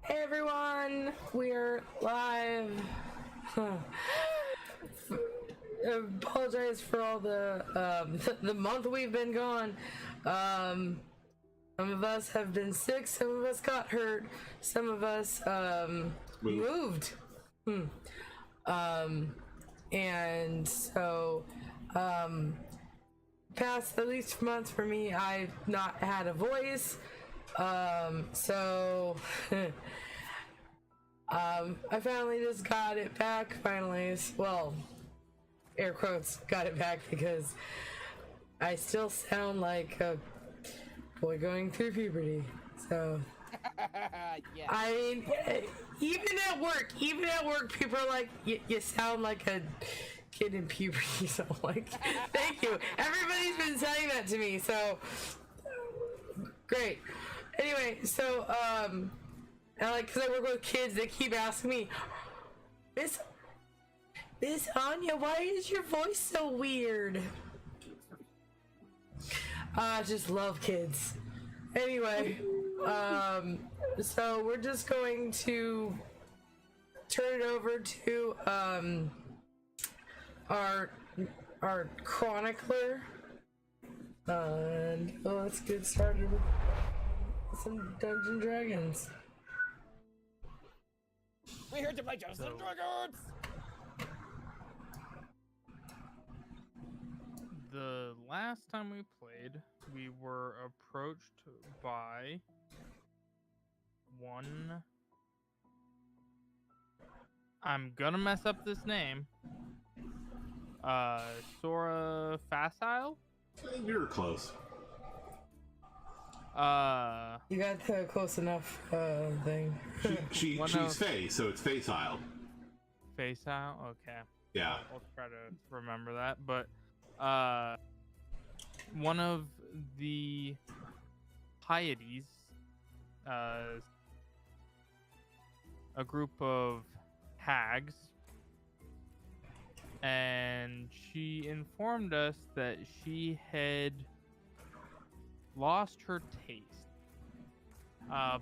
Hey everyone, we're live. Apologize for all the the month we've been gone. Some of us have been sick, some of us got hurt, some of us moved. And so past at least months for me, I've not had a voice. So I finally just got it back. Finally, well, air quotes, got it back because I still sound like a boy going through puberty. So Yeah. I mean, even at work, people are like, you sound like a kid in puberty. So I'm like, thank you. Everybody's been saying that to me. So great. Anyway, so and like, cause I work with kids, they keep asking me, Miss Anya, why is your voice so weird? I just love kids. Anyway, so we're just going to turn it over to our chronicler, and let's get started with some Dungeons & Dragons. We're here to play Dungeons and Dragons! The last time we played, we were approached by one. I'm gonna mess up this name. Sora Facile? You're close. You got the close enough thing. She's Fae, so it's Facile. Facile? Okay. Yeah. I'll try to remember that. But one of the Pleiades, a group of hags, and she informed us that she had lost her taste.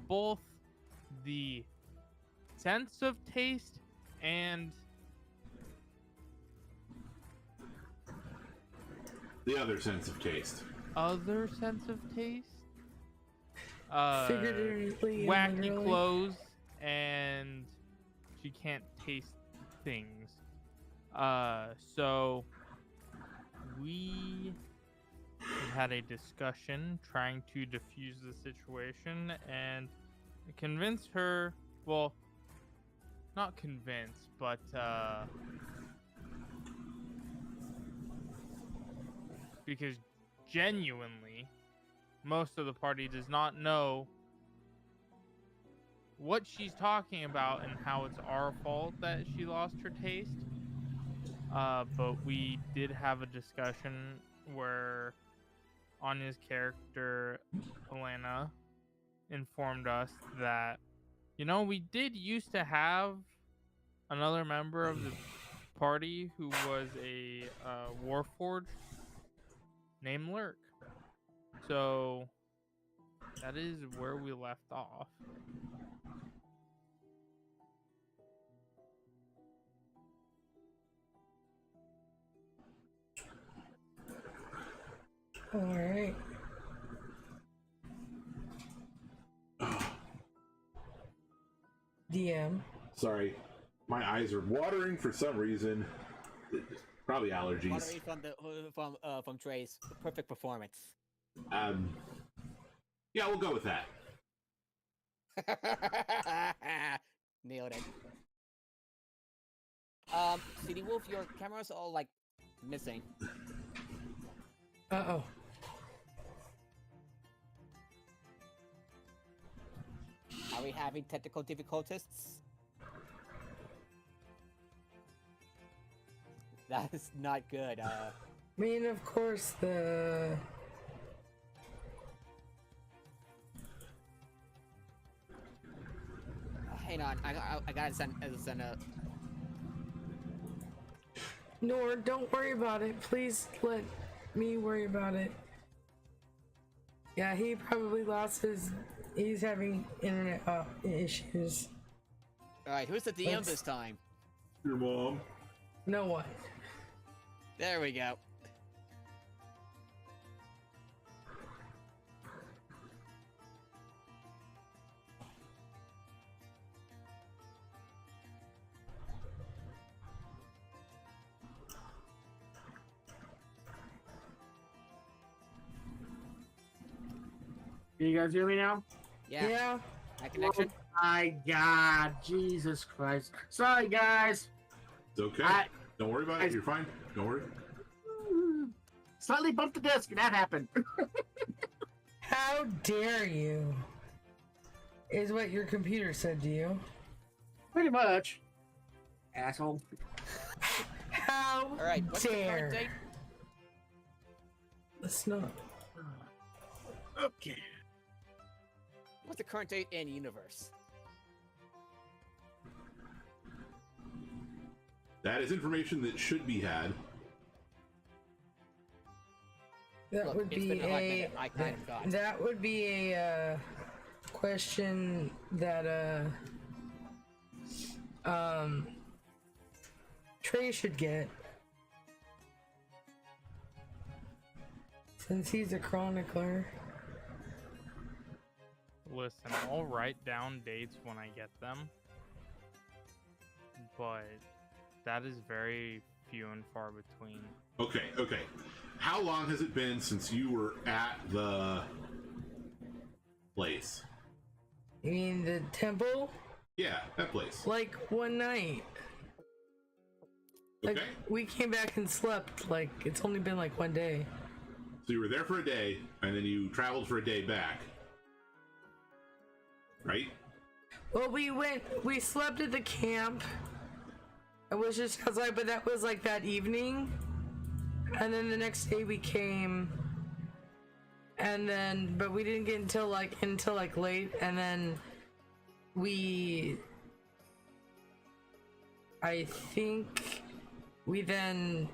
Both the sense of taste and The other sense of taste. other sense of taste. Figuratively and Wacky literally. clothes, and she can't taste things. So we had a discussion trying to diffuse the situation and convince her, well, not convince, but because genuinely most of the party does not know what she's talking about and how it's our fault that she lost her taste. But we did have a discussion where Anya's character, Elena, informed us that, you know, we did used to have another member of the party who was a Warforged named Lurk. So that is where we left off. All right. DM. Sorry, my eyes are watering for some reason. Probably allergies. Moderate from Trey's perfect performance. Yeah, we'll go with that. Nailed it. CD Wolf, your camera's all like missing. Uh-oh. Are we having technical difficulties? That is not good. I mean, of course, the... Hang on, I gotta send a... Nor, don't worry about it. Please let me worry about it. Yeah, he probably lost his he's having internet issues. Alright, who's the DM Thanks. this time? Your mom. No one. There we go. Can you guys hear me now? Yeah. Yeah. That connection? My God, Jesus Christ. Sorry, guys. It's okay. I- Don't worry about it. You're fine. Don't worry. Slightly bumped the disc, and that happened. How dare you? Is what your computer said to you. Pretty much. Asshole. How Alright, what's the dare? current date? Let's not. Okay. What's the current date in universe? That is information that should be had. That Look, would it's be been a hot a. minute. I kind of got. That would be a question that Trey should get, since he's a chronicler. Listen, I'll write down dates when I get them, but that is very few and far between. Okay. How long has it been since you were at the place? You mean the temple? Yeah, that place. Like one night. Like Okay. we came back and slept. Like it's only been like one day. So you were there for a day, and then you traveled for a day back. Right? Well, we slept at the camp. It was just outside, but that was like that evening. And then the next day we came. And then, but we didn't get until like late. And then I think we then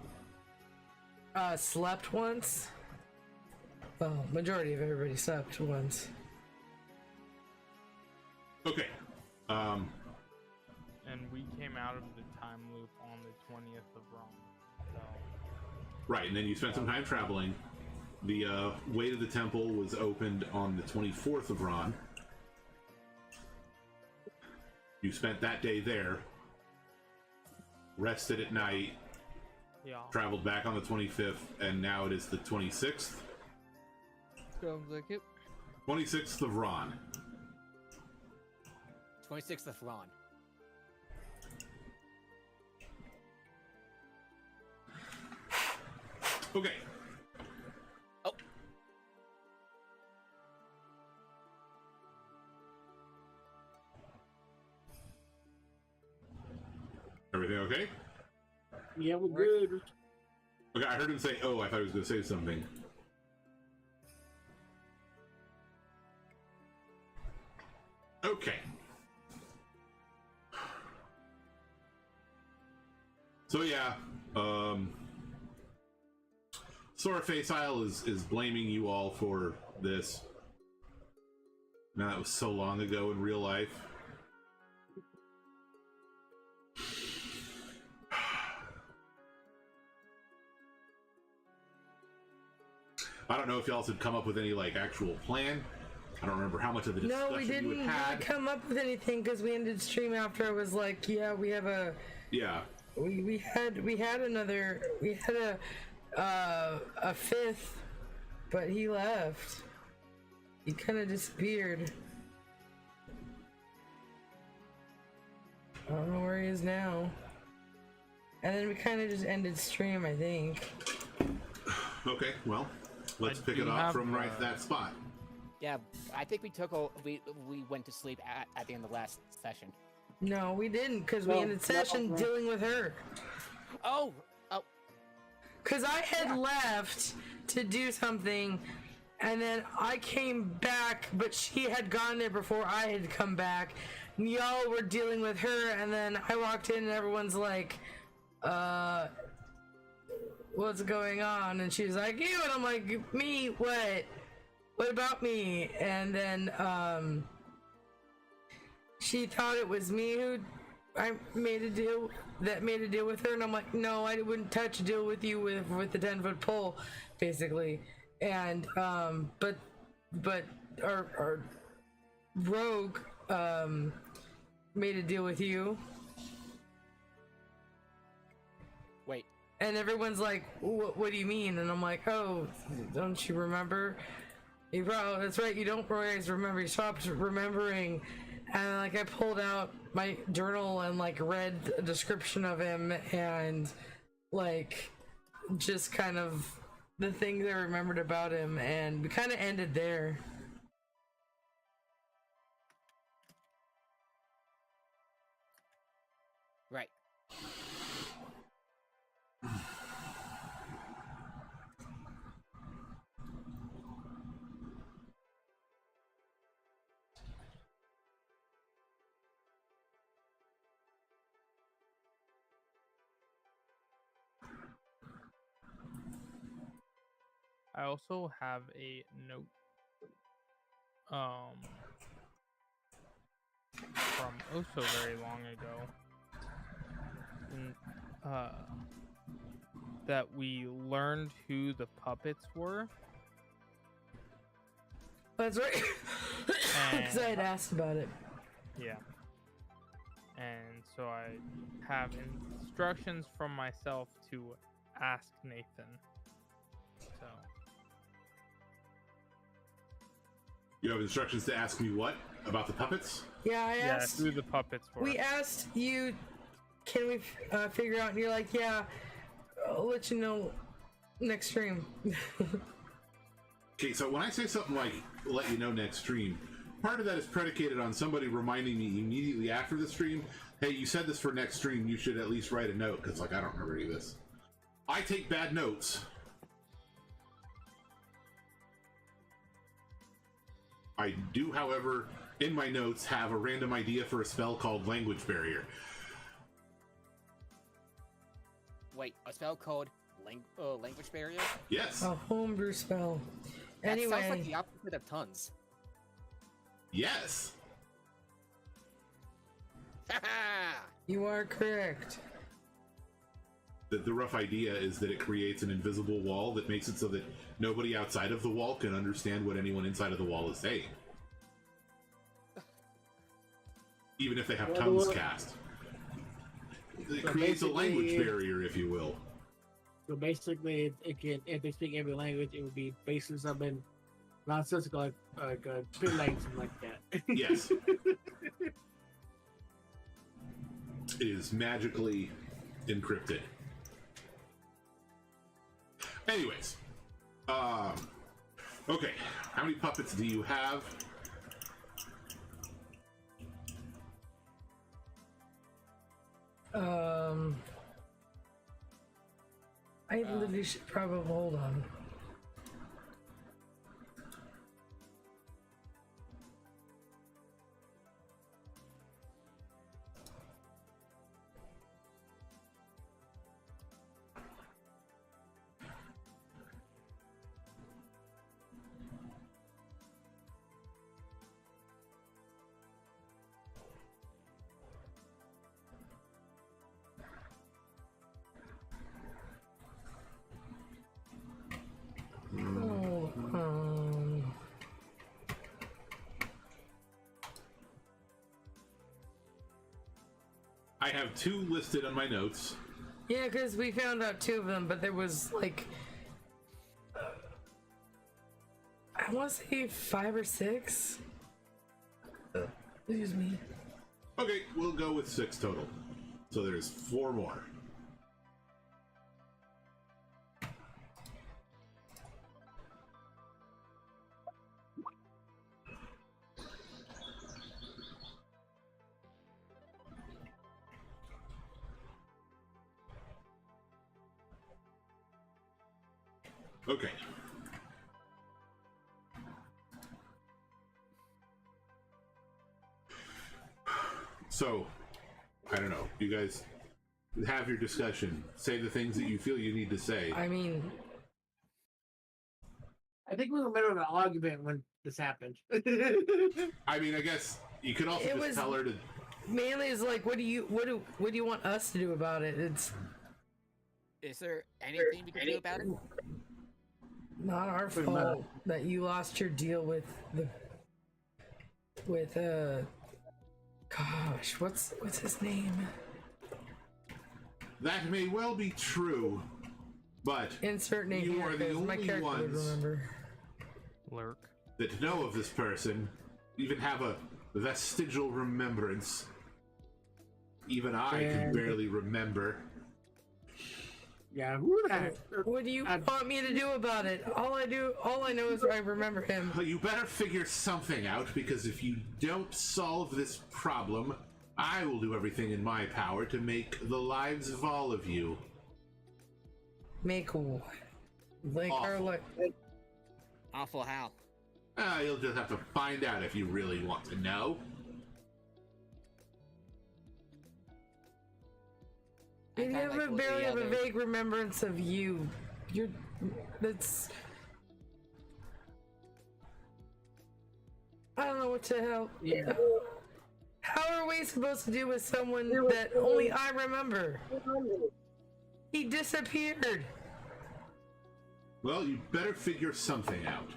slept once. Well, majority of everybody slept once. Okay. And we came out of the time loop on the 20th of Rome. So Right, and then you spent some time traveling. The way to the temple was opened on the 24th of Ron. You spent that day there, rested at night, yeah, traveled back on the 25th, and now it is the 26th. Sounds like it. 26th of Ron. 26th of Ron. Okay. Oh. Everything okay? Yeah, we're good. Okay, I heard him say, oh, I thought he was going to say something. Okay. So yeah, Sora Face Isle is blaming you all for this. Now that was so long ago in real life. I don't know if y'all had come up with any like actual plan. I don't remember how much of the discussion No, we you didn't had had. come up with anything because we ended stream after I was like, yeah, we have a Yeah. we had a fifth, but he left. He kind of disappeared. I don't know where he is now. And then we kind of just ended stream, I think. Okay, well, let's I pick do it up have, from right that spot. Yeah, I think we went to sleep at the end of the last session. No, we didn't, because we No, ended session no. dealing with her. Oh, Because I had left to do something, and then I came back, but she had gone there before I had come back. And y'all were dealing with her, and then I walked in, and everyone's like, what's going on? And she was like, you, and I'm like, me, what? what about me? And then she thought it was me who I made a deal with her, and I'm like, no, I wouldn't touch a deal with you with the 10-foot pole, basically. And but our rogue made a deal with you. Wait. And everyone's like, what do you mean? And I'm like, oh, don't you remember? That's right, you don't always remember. You stopped remembering. And like I pulled out my journal and like read a description of him and like just kind of the things I remembered about him, and we kind of ended there. Right. I also have a note from oh so very long ago, and, that we learned who the puppets were. That's right. Because I had asked about it. Yeah. And so I have instructions from myself to ask Nathan. So You have instructions to ask me what? About the puppets? Yeah, I asked. who the puppets were. We asked you, can we figure out? And you're like, yeah, I'll let you know next stream. Okay, so when I say something like, let you know next stream, part of that is predicated on somebody reminding me immediately after the stream, hey, you said this for next stream, you should at least write a note, because, like, I don't remember any of this. I take bad notes. I do, however, in my notes, have a random idea for a spell called Language Barrier. Wait, a spell called Language Barrier? Yes. A homebrew spell. That Anyway, sounds like the opposite of tons. Yes. you are correct. The rough idea is that it creates an invisible wall that makes it so that nobody outside of the wall can understand what anyone inside of the wall is saying. Even if they have tongues cast. It creates a language barrier, if you will. So basically, it can, if they speak every language, it would be basically something nonsensical, like pit light, something like that. Yes. It is magically encrypted. Anyways, okay, how many puppets do you have? I literally should probably hold on. I have 2 listed on my notes. Yeah, because we found out 2 of them, but there was like, I want to say 5 or 6. Excuse me. Okay, we'll go with 6 total. So there's 4 more. Okay. So, I don't know. You guys have your discussion. Say the things that you feel you need to say. I mean, I think we were in the middle of an argument when this happened. I mean, I guess you could also It just was- tell her to. Mainly is like, what do you want us to do about it? It's Is there anything we can do about it? not our Pretty much. fault that you lost your deal with gosh, what's his name? That may well be true, but Insert name You here, are the 'cause my only character would ones- remember. Lurk. that know of this person, even have a vestigial remembrance. Even I can And- barely remember. Yeah, who the heck? What do you I- want me to do about it? All I know is I remember him. Well, you better figure something out, because if you don't solve this problem, I will do everything in my power to make the lives of all of you Make what? Like our Awful. Awful how? You'll just have to find out if you really want to know. I Maybe I kinda have like a what the barely have a other- vague remembrance of you. That's. I don't know what to help. Yeah. How are we supposed to deal with someone that only I remember? He disappeared. Well, you better figure something out.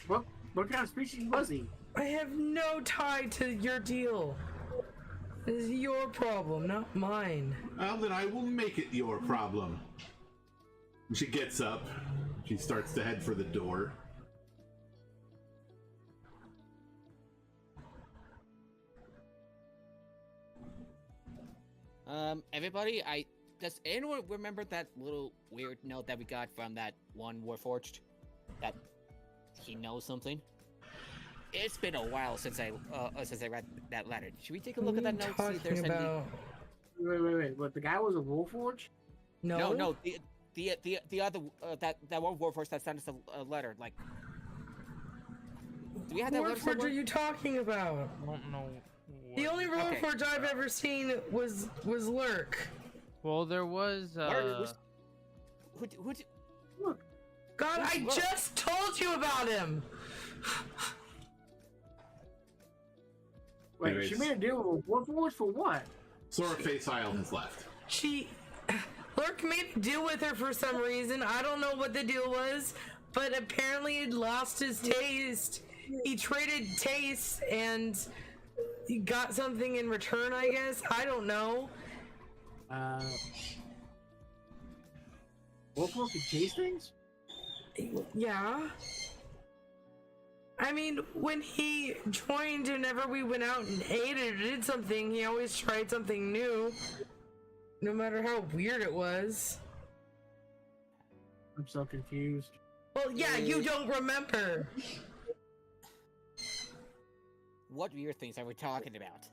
Well, what kind of species was he? I have no tie to your deal. This is your problem, not mine. Well, then I will make it your problem. She gets up. She starts to head for the door. Everybody, does anyone remember that little weird note that we got from that one Warforged? That he knows something? It's been a while since I read that letter. Should we take a look at that note? See if there's talking any. about? Wait. What? The guy was a Warforged? No, No, the other that one Warforged that sent us a letter. Like, do we have that letter Warforged somewhere? are you talking about? I don't know. The what- only Okay. Warforged I've ever seen was Lurk. Well, there was. Who? Look, God, I Lurk? just told you about him. wait, Anyways. she made a deal with Warforged for what? Sora Face Isle has left. Lurk made a deal with her for some reason. I don't know what the deal was, but apparently he'd lost his taste. He traded taste and he got something in return, I guess. I don't know. Warforged can taste things? Yeah. I mean, when he joined, whenever we went out and ate or did something, he always tried something new. No matter how weird it was. I'm so confused. Well, yeah, you don't remember. What weird things are we talking about?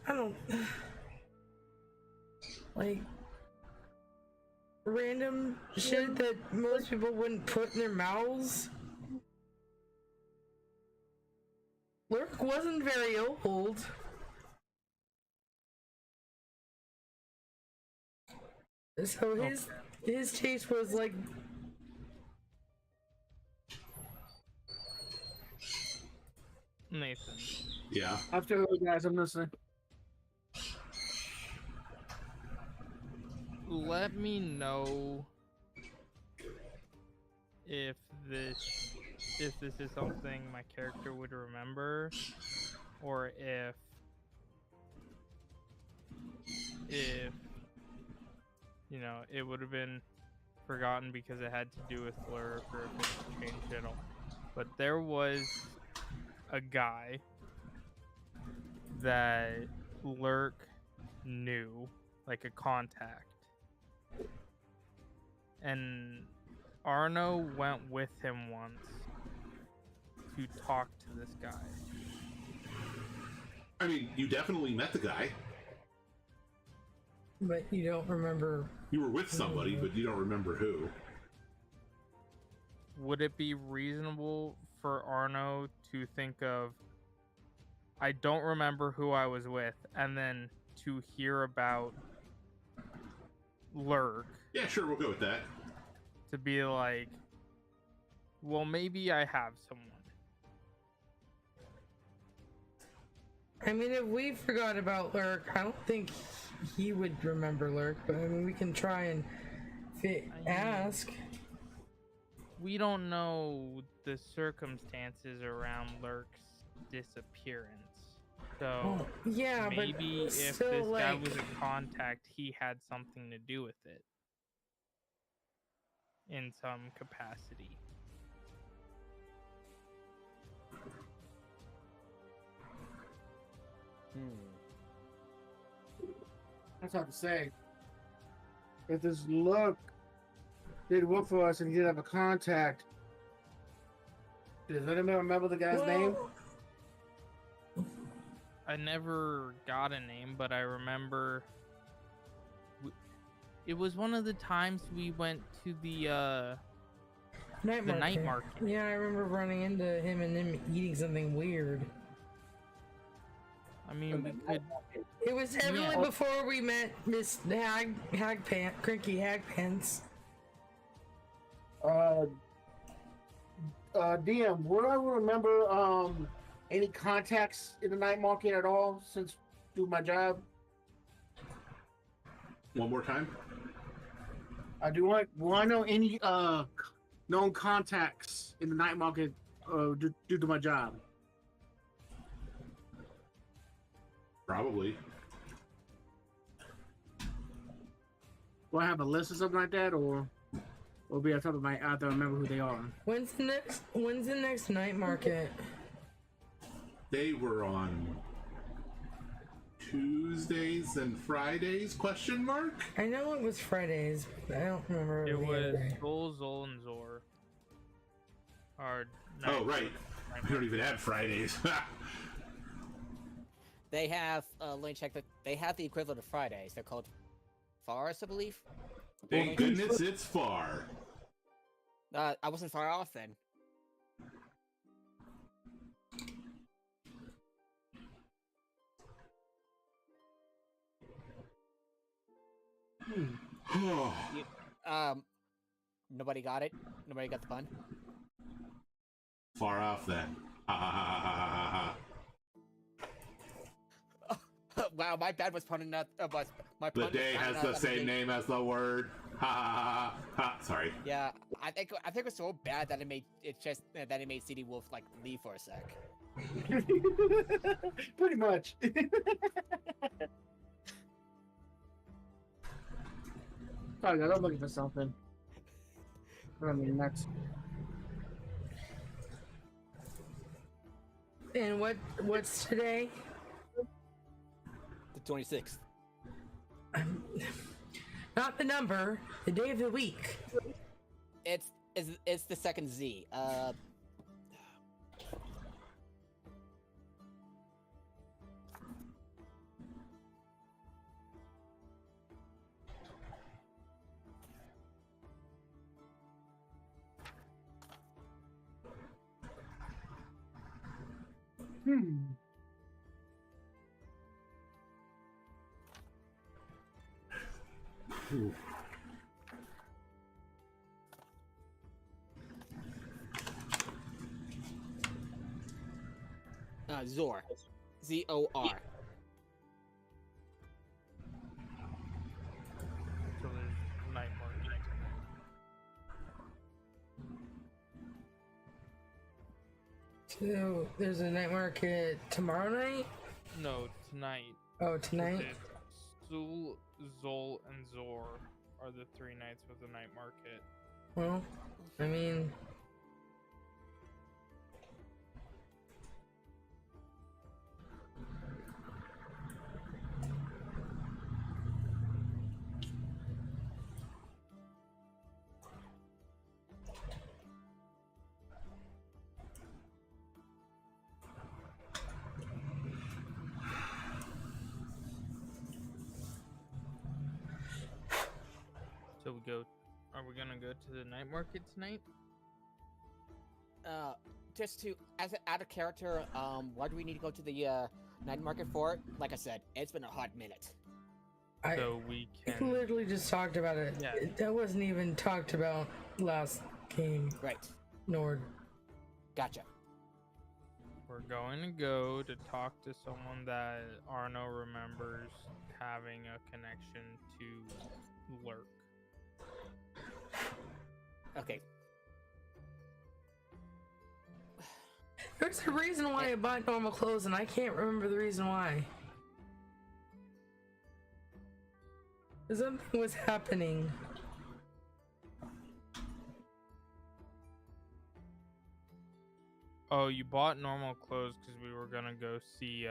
I don't. Like. Random shit that most people wouldn't put in their mouths. Lurk wasn't very old. So his taste was like. Nathan. Yeah. Absolutely, guys, I'm listening. Let me know if this is something my character would remember, or if you know it would have been forgotten because it had to do with Lurk, or if it changed at all. But there was a guy that Lurk knew, like a contact. And Arno went with him once to talk to this guy. I mean, you definitely met the guy. But you don't remember. You were with somebody, but you don't remember who. Would it be reasonable for Arno to think of, I don't remember who I was with, and then to hear about Lurk Yeah, sure, we'll go with that. to be like, well, maybe I have someone. I mean, if we forgot about Lurk, I don't think he would remember Lurk, but I mean, we can try and ask. We don't know the circumstances around Lurk's disappearance. So Well, yeah, maybe but if still, this guy like, was a contact, he had something to do with it in some capacity. That's hard to say. If this look did work for us and he did have a contact, does anyone remember the guy's name? I never got a name, but I remember it was one of the times we went to the night market. Yeah, I remember running into him and him eating something weird. I mean, we could. It was heavily before we met Miss Crinky Hagpants. DM, would I remember any contacts in the night market at all since doing my job? One more time. Do I know any known contacts in the night market due to my job? Probably. Do I have a list or something like that, or be on top of my I have to remember who they are? When's the next night market? They were on Tuesdays and Fridays? Question mark? I know it was Fridays, but I don't remember. It the was other day. Zol, Zol, and Zor. Oh, right. We don't even have Fridays. They have, let me check, they have the equivalent of Fridays. They're called Fars, I believe. Thank goodness it's far. I wasn't far off then. Nobody got it? Nobody got the pun? Far off then. Ha ha ha ha ha ha. Wow, my bad was punning that. My The pun day was has punning the out same name as the word. Ha ha ha ha. Sorry. Yeah, I think it was so bad that it made CD Wolf like leave for a sec. Pretty much. Sorry, guys, I'm looking for something. I mean, that's. And what's today? The 26th. Not the number, the day of the week. It's the second Z. Zor. Z-O-R. So there's night market. So there's a night market tomorrow night? No, tonight. Oh, tonight? Zul, Zol, and Zor are the 3 nights with the night market. Well, I mean... So are we gonna go to the night market tonight? Just to, as out of character, why do we need to go to the Night Market 4, like I said, it's been a hot minute. So we I can. literally just talked about it. Yeah. That wasn't even talked about last game, Right. Nord. Gotcha. We're going to go to talk to someone that Arno remembers having a connection to Lurk. Okay. There's a reason why I bought normal clothes, and I can't remember the reason why. Something was happening. Oh, you bought normal clothes because we were gonna go see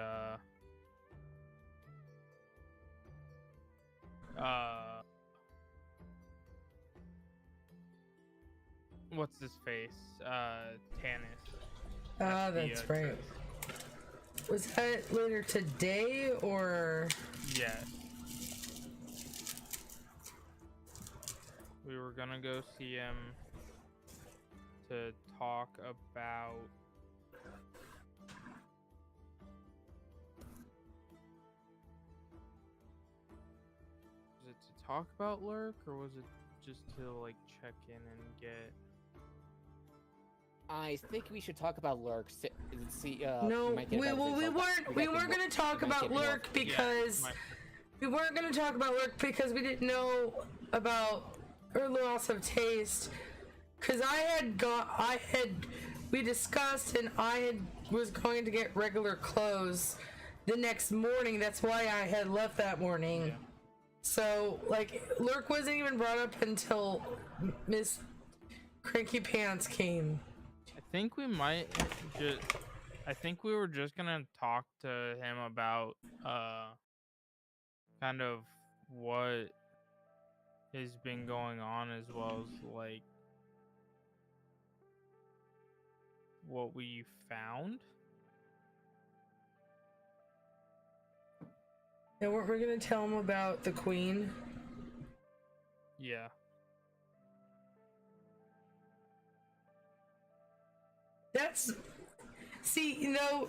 what's his face? Tanis. Ah, that's right. Was that later today or? Yes. We were gonna go see him to talk about was it to talk about Lurk or was it just to like check in and get I think we should talk about Lurk. See, No, might get a we better well, we result. weren't. We might weren't get going to talk we might about get more- Lurk because my- we weren't going to talk about Lurk because we didn't know about her loss of taste. Because we discussed and was going to get regular clothes the next morning. That's why I had left that morning. Yeah. So, like, Lurk wasn't even brought up until Miss Cranky Pants came. I think we might just I think we were just gonna talk to him about kind of what has been going on as well as like what we found. And we're going to tell him about the Queen. Yeah. That's see, you know,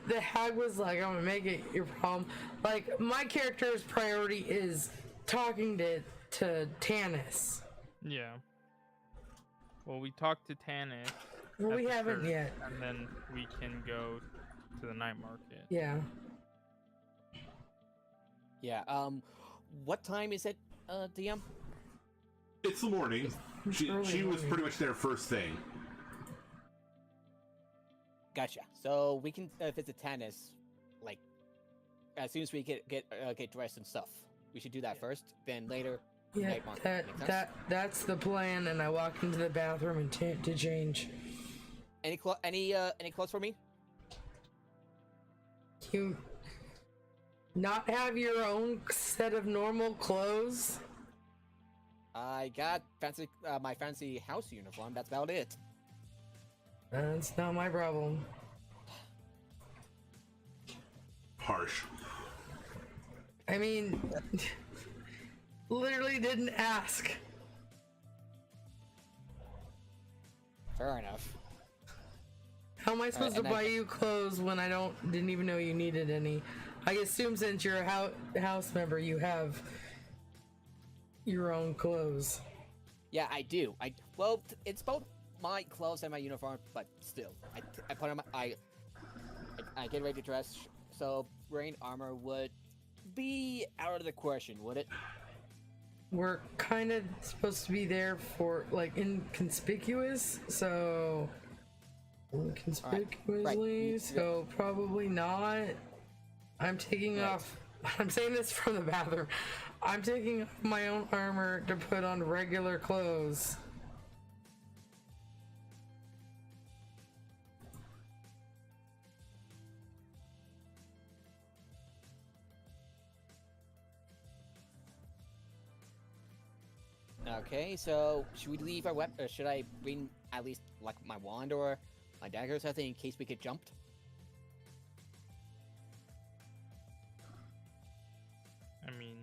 the hag was like, I'm gonna make it your problem. Like, my character's priority is talking to Tanis. Yeah. Well, we talked to Tanis. Well, at we the haven't church, yet. And then we can go to the night market. Yeah. Yeah. What time is it, DM? It's the morning. She early was morning. pretty much there first thing. Gotcha. So we can visit Tanis, like, as soon as we get dressed and stuff. We should do that first. Then later. Yeah, night market. Make sense? that's the plan. And I walk into the bathroom and to change. Any clothes for me? You not have your own set of normal clothes? I got my fancy house uniform. That's about it. That's not my problem. Harsh. I mean, literally didn't ask. Fair enough. How am I supposed to and buy you clothes when I didn't even know you needed any? I assume since you're a house member, you have your own clothes. Yeah, I do. It's both my clothes and my uniform, but still, I put on I get ready to dress. So wearing armor would be out of the question, would it? We're kind of supposed to be there for like inconspicuous, so inconspicuously, Right. so probably not. I'm taking Right. off. I'm saying this from the bathroom. I'm taking off my own armor to put on regular clothes. Okay, so should we leave our weapon? Or should I bring at least like my wand or my dagger or something in case we get jumped? I mean,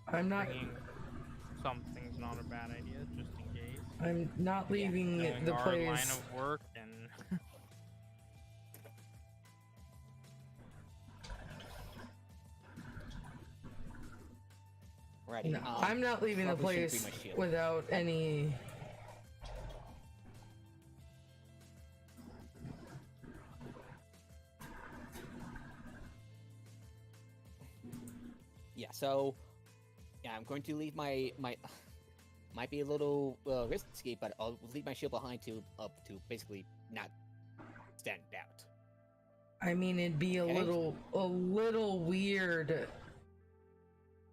I'm not. bringing something's not a bad idea, just in case. I'm not leaving Knowing the our place. line of work and Alrighty. No, I'm not leaving the probably shouldn't place bring my shield. without any. Yeah. So, yeah, I'm going to leave my might be a little risky, but I'll leave my shield behind to basically not stand out. I mean, it'd be a Okay. little weird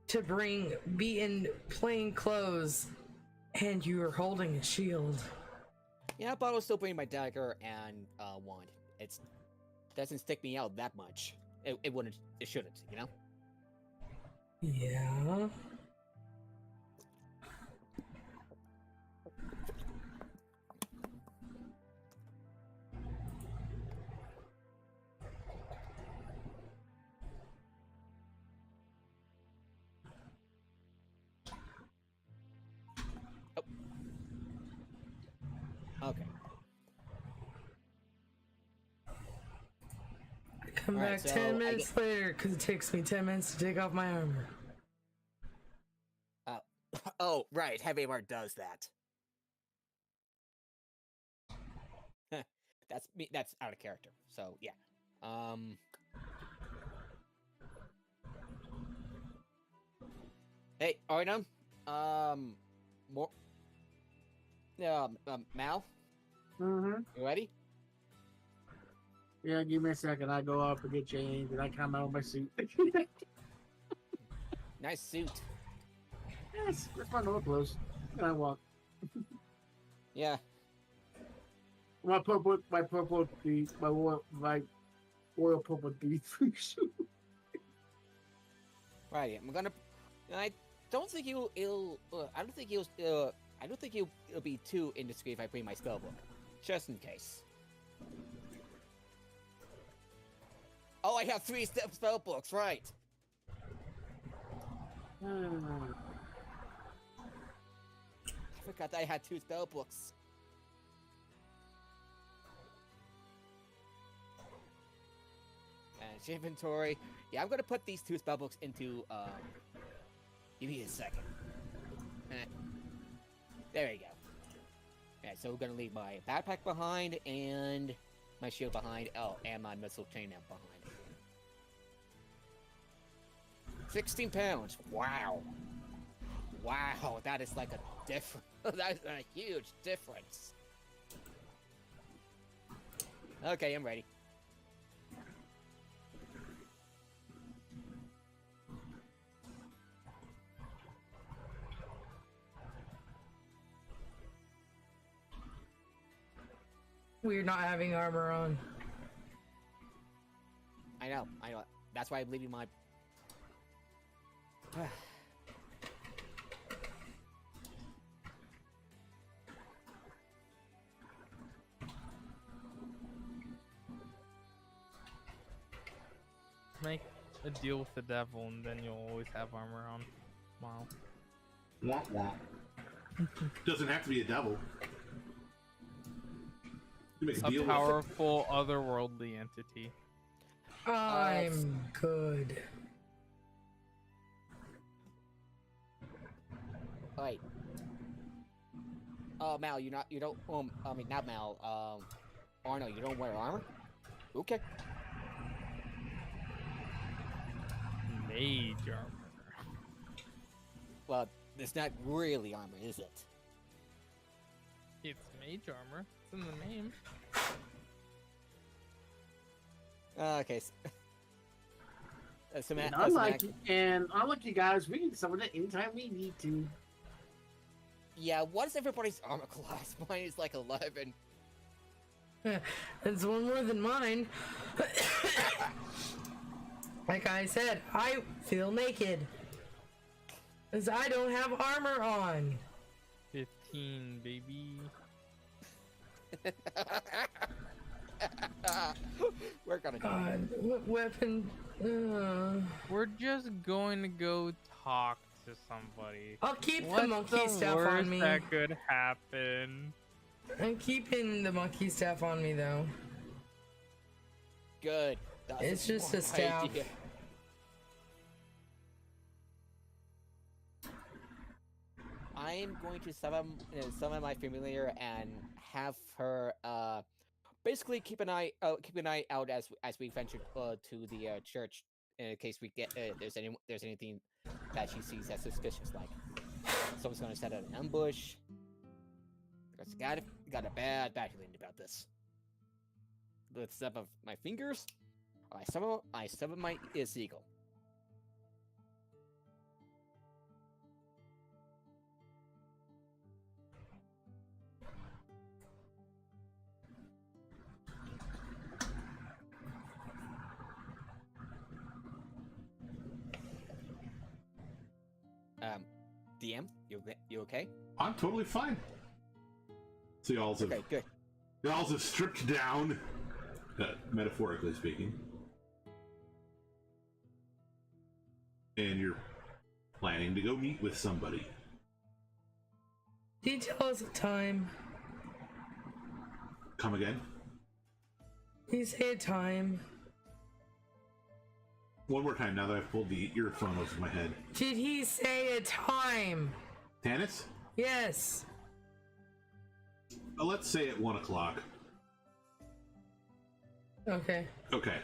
to be in plain clothes and you are holding a shield. Yeah, but I'll still bring my dagger and wand. It doesn't stick me out that much. It wouldn't. It shouldn't. You know. Yeah. Okay. Come Alright, back so 10 I minutes later because it takes me 10 minutes to take off my armor. Oh, right. Heavy Mart does that. That's me. That's out of character. So yeah. Hey, Arnhem. More. Mal, Mm-hmm. you ready? Yeah, give me a second. I go up and get changed, and I come out of my suit. Nice suit. Yes, that's my normal clothes. And I walk. Yeah. My royal purple suit. Right. I'm gonna. I don't think it'll. I don't think it'll be too indiscreet if I bring my spell book, just in case. Oh, I have 3 spell books, right? I forgot that I had 2 spell books. And inventory. Yeah, I'm gonna put these 2 spell books into. Give me a second. There you go. Alright, so we're gonna leave my backpack behind and my shield behind. Oh, and my missile chain amp behind. 16 pounds. Wow. Wow, that is like a different. That is a huge difference. Okay, I'm ready. We're not having armor on. I know. That's why I'm leaving my. Make a deal with the devil, and then you'll always have armor on. Wow. Womp womp. Doesn't have to be a devil. You make a A deal with powerful otherworldly entity. I'm good. Wait. Mal, you don't. I mean, not Mal. Arno, you don't wear armor? Okay. Mage armor. Well, it's not really armor, is it? It's mage armor. It's in the name. Okay. So And unlike you guys, we can summon it anytime we need to. Yeah, what is everybody's armor class? Mine is like 11. It's one more than mine. Like I said, I feel naked. Because I don't have armor on. 15, baby. We're gonna do God, what weapon? We're just going to go talk to somebody. I'll keep What's the monkey staff worst on me. that could happen? I'm keeping the monkey staff on me though. Good. That's It's just a smart staff. idea. I'm going to summon my familiar and have her basically keep an eye out as we venture to the church in case we get there's anything that she sees as suspicious, like someone's going to set an ambush. Because got a bad feeling about this. With some of my fingers, I summon my seagull. DM, you okay? I'm totally fine. So y'all have, Okay, good. y'all have stripped down, metaphorically speaking, and you're planning to go meet with somebody. Can you tell us a time? Come again? Can you say a time? One more time now that I've pulled the earphone over my head. Did he say a time? Tannis? Yes. Let's say at 1 o'clock. Okay. Okay.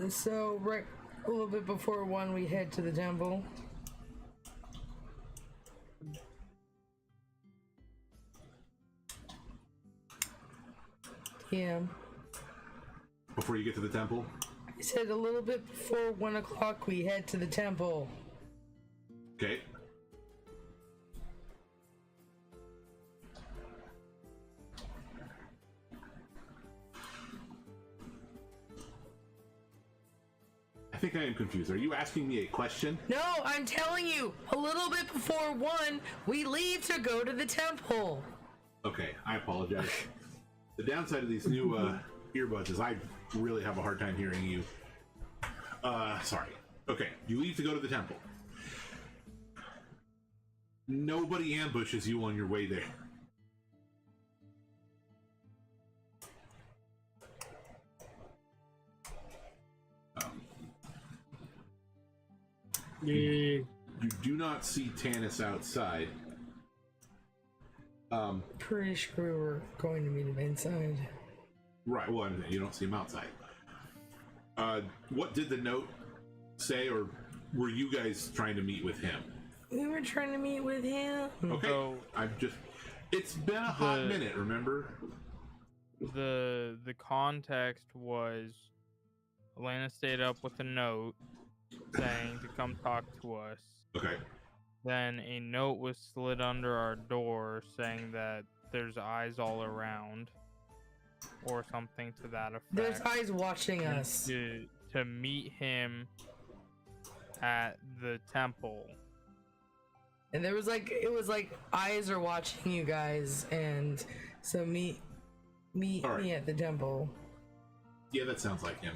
So, right a little bit before 1, we head to the temple. Yeah. Before you get to the temple? I said a little bit before 1 o'clock, we head to the temple. Okay. I think I am confused. Are you asking me a question? No, I'm telling you, a little bit before 1, we leave to go to the temple. Okay, I apologize. The downside of these new earbuds is I really have a hard time hearing you. Sorry. Okay, you leave to go to the temple. Nobody ambushes you on your way there. You do not see Tannis outside. Pretty sure we were going to meet him inside. Right, well, I mean, you don't see him outside. What did the note say, or were you guys trying to meet with him? We were trying to meet with him. Okay, So- it's been a hot minute, remember? The context was Elena stayed up with a note saying to come talk to us. Okay, Then a note was slid under our door saying that there's eyes all around, or something to that effect. There's eyes watching And us. to meet him at the temple. And there was like, it was like eyes are watching you guys, and so meet All right. me at the temple. yeah, that sounds like him.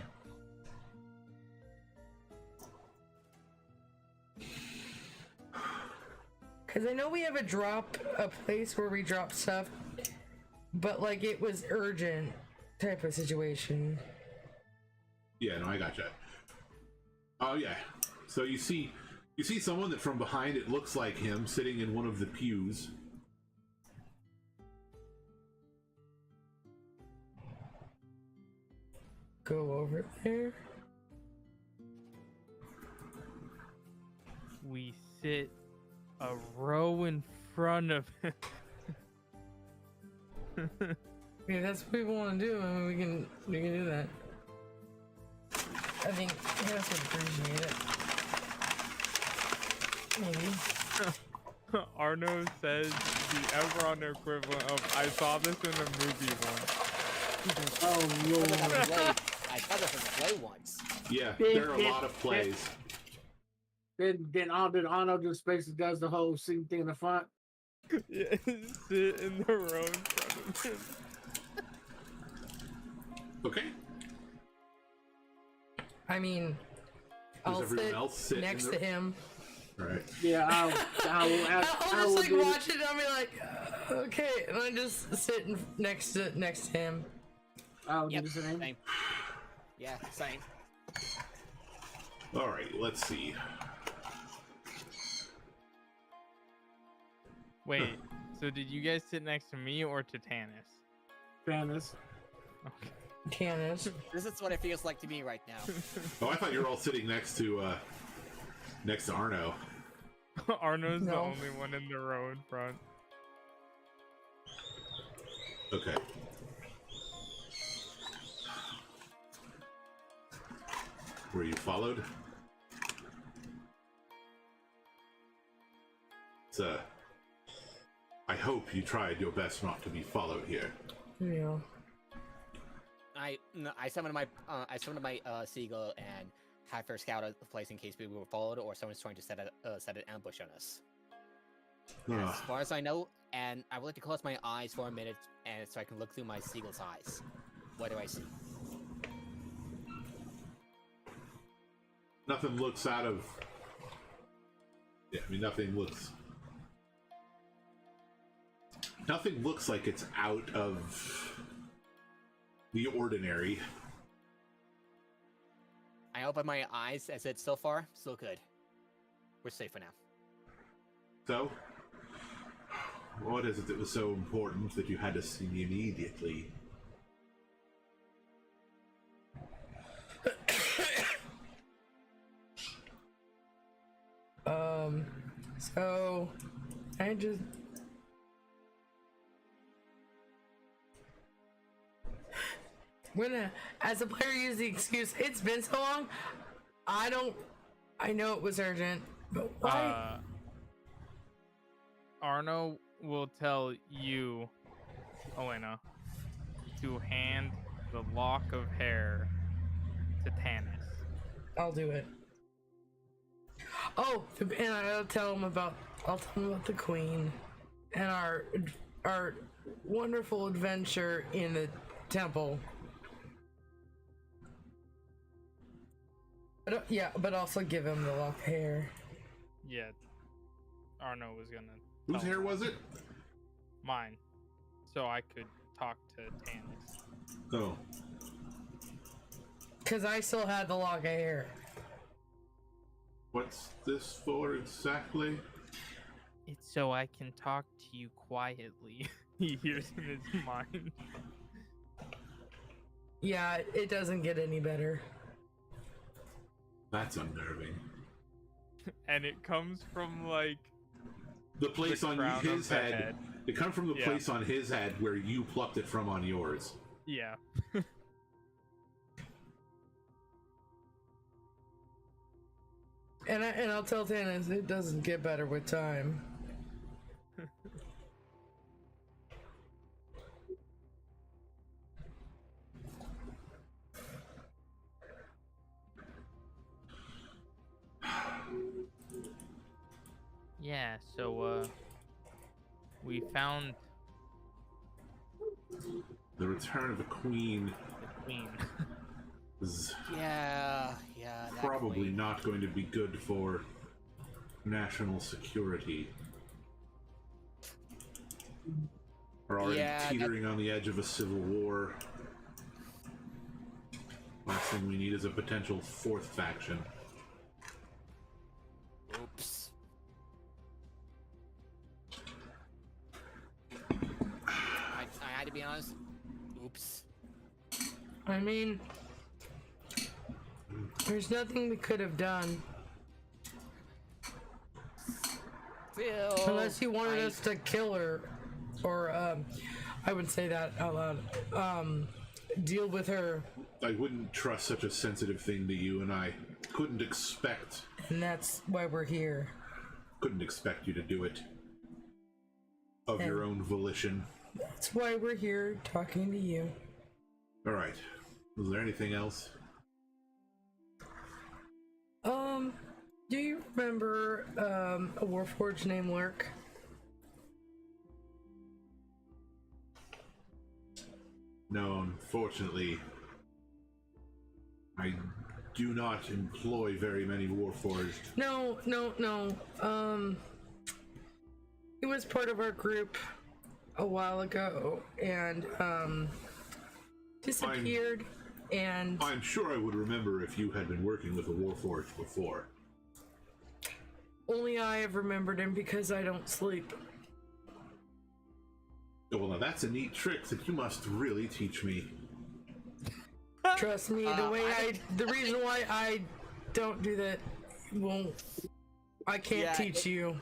Cause I know we have a place where we drop stuff, but like it was urgent type of situation. Yeah, no, I gotcha. Oh yeah, so you see someone that from behind it looks like him sitting in one of the pews. Go over there. We sit a row in front of him. Yeah, that's what people want to do. I mean, we can do that. I think Hannah would appreciate it. Maybe. Arno says the Everon equivalent of I saw this in a movie once. Oh, Lord. I saw that from play once. Yeah, there are a lot of plays. Then Arno just basically does the whole scene thing in the front. Yeah, sit in the row in front of him. Okay. I mean, Does I'll everyone sit else sit in next the- to him. Right. Yeah, I'll I just will like do it. watch it and I'll be like, okay, and I just sit next to him. I will Yep, do the same. same. Yeah, same. All right. Let's see. Wait, so did you guys sit next to me or to Tanis? Fairness. Okay. Canis. This is what it feels like to me right now. Oh, I thought you were all sitting next to Arno. Arno's the No. only one in the row in front. Okay. Were you followed? I hope you tried your best not to be followed here. Yeah. I summoned my seagull and had her scout out the place in case we were followed or someone's trying to set an ambush on us. As far as I know, and I would like to close my eyes for a minute, and so I can look through my seagull's eyes. What do I see? Nothing looks out of. Yeah, I mean, nothing looks like it's out of the ordinary. I open my eyes as it's so far, so good. We're safe for now. So, what is it that was so important that you had to see me immediately? So I just as a player use the excuse, it's been so long. I know it was urgent, but why? Arno will tell you, Elena, to hand the lock of hair to Tanis. I'll do it. Oh, and I'll tell him about the queen and our wonderful adventure in the temple. But, yeah, but also give him the lock of hair. Yeah, Arno was gonna. Whose hair was it? Mine, so I could talk to Tanis. Oh, Because I still had the lock of hair. what's this for exactly? It's so I can talk to you quietly. He hears in his mind. Yeah, it doesn't get any better. That's unnerving. And it comes from like The place the on crown his of the head. It comes from the Yeah. place on his head where you plucked it from on yours. Yeah. And I'll tell Tanis it doesn't get better with time. Yeah, so we found The return of the queen the queen. is Yeah, that probably queen. not going to be good for national security. We're already Yeah, that- teetering on the edge of a civil war. Last thing we need is a potential fourth faction. Oops. I had to be honest. Oops. I mean, there's nothing we could have done Still, unless you wanted us to kill her, or I would say that out loud. Deal with her, I wouldn't trust such a sensitive thing to you, and I couldn't expect and that's why we're here. you to do it of your own volition. That's why we're here talking to you. All right. Was there anything else? Do you remember a Warforged named Lurk? No, unfortunately, I do not employ very many Warforged. No. He was part of our group a while ago and disappeared. And I'm sure I would remember if you had been working with a Warforged before. only I have remembered him because I don't sleep. Oh, well, now that's a neat trick that you must really teach me. Trust me, the reason why I don't do that I can't Yeah, teach you.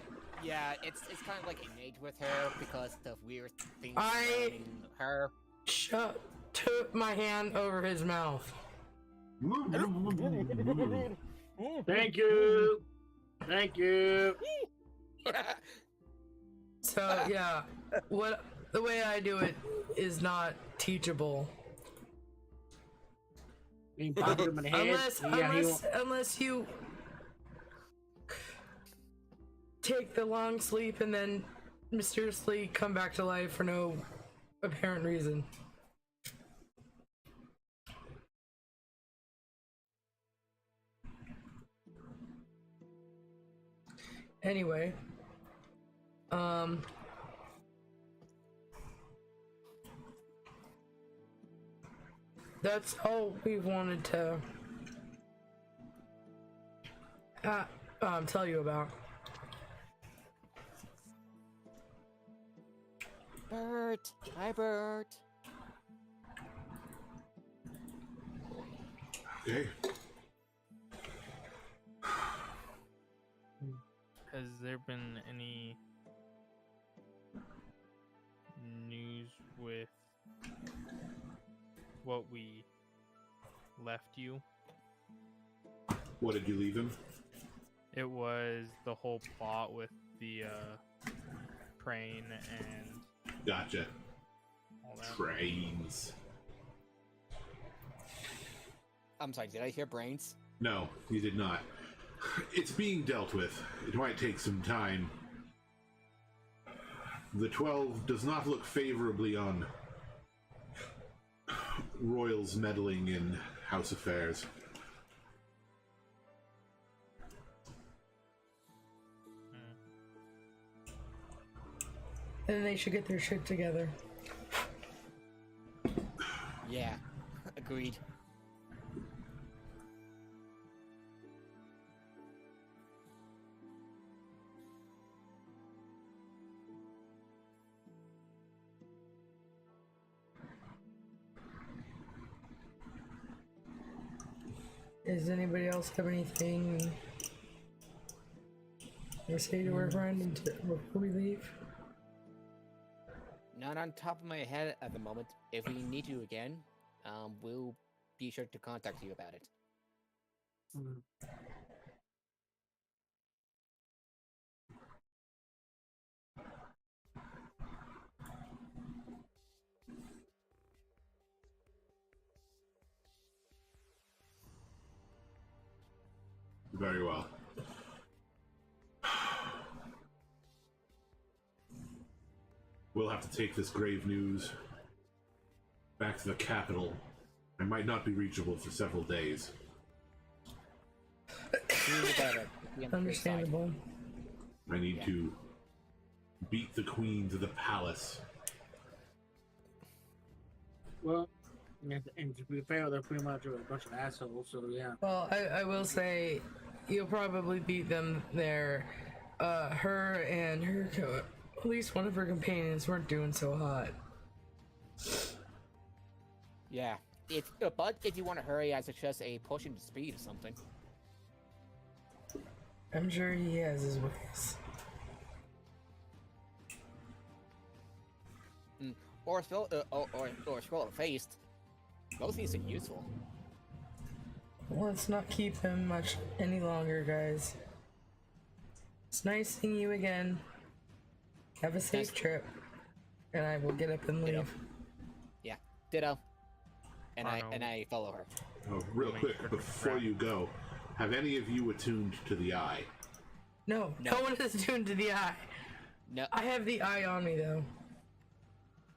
Yeah, it's kind of like innate with her because of weird things I- surrounding her. Took my hand over his mouth. Thank you. Thank you. So yeah, the way I do it is not teachable. You can pop him in the head. Unless you take the long sleep and then mysteriously come back to life for no apparent reason. Anyway, that's all we wanted to tell you about. Bert, hi Bert. Okay. Has there been any news with what we left you? What did you leave him? It was the whole plot with the train and Gotcha. all that. Trains. I'm sorry, did I hear brains? No, you did not. It's being dealt with. It might take some time. The 12 does not look favorably on royals meddling in house affairs. And they should get their shit together. Yeah, agreed. Does anybody else have anything to say to our friend before we leave? Not on top of my head at the moment. If we need you again, we'll be sure to contact you about it. Very well. We'll have to take this grave news back to the capital. I might not be reachable for several days. Understandable. I need to beat the queen to the palace. Well, and to be fair, they're pretty much a bunch of assholes, so yeah. Well, I will say you'll probably beat them there. Her and her, at least one of her companions weren't doing so hot. Yeah. But if you want to hurry, I suggest a potion to speed or something. I'm sure he has his ways. Or spell of haste. Both these are useful. Let's not keep him much any longer, guys. It's nice seeing you again. Have a safe trip. And I will get up and leave. Ditto. Yeah, ditto. And Arno. I follow her. Oh, real Make quick, sure to before grab- you go, have any of you attuned to the eye? No, No. no one is tuned to the eye. No, I have the eye on me, though.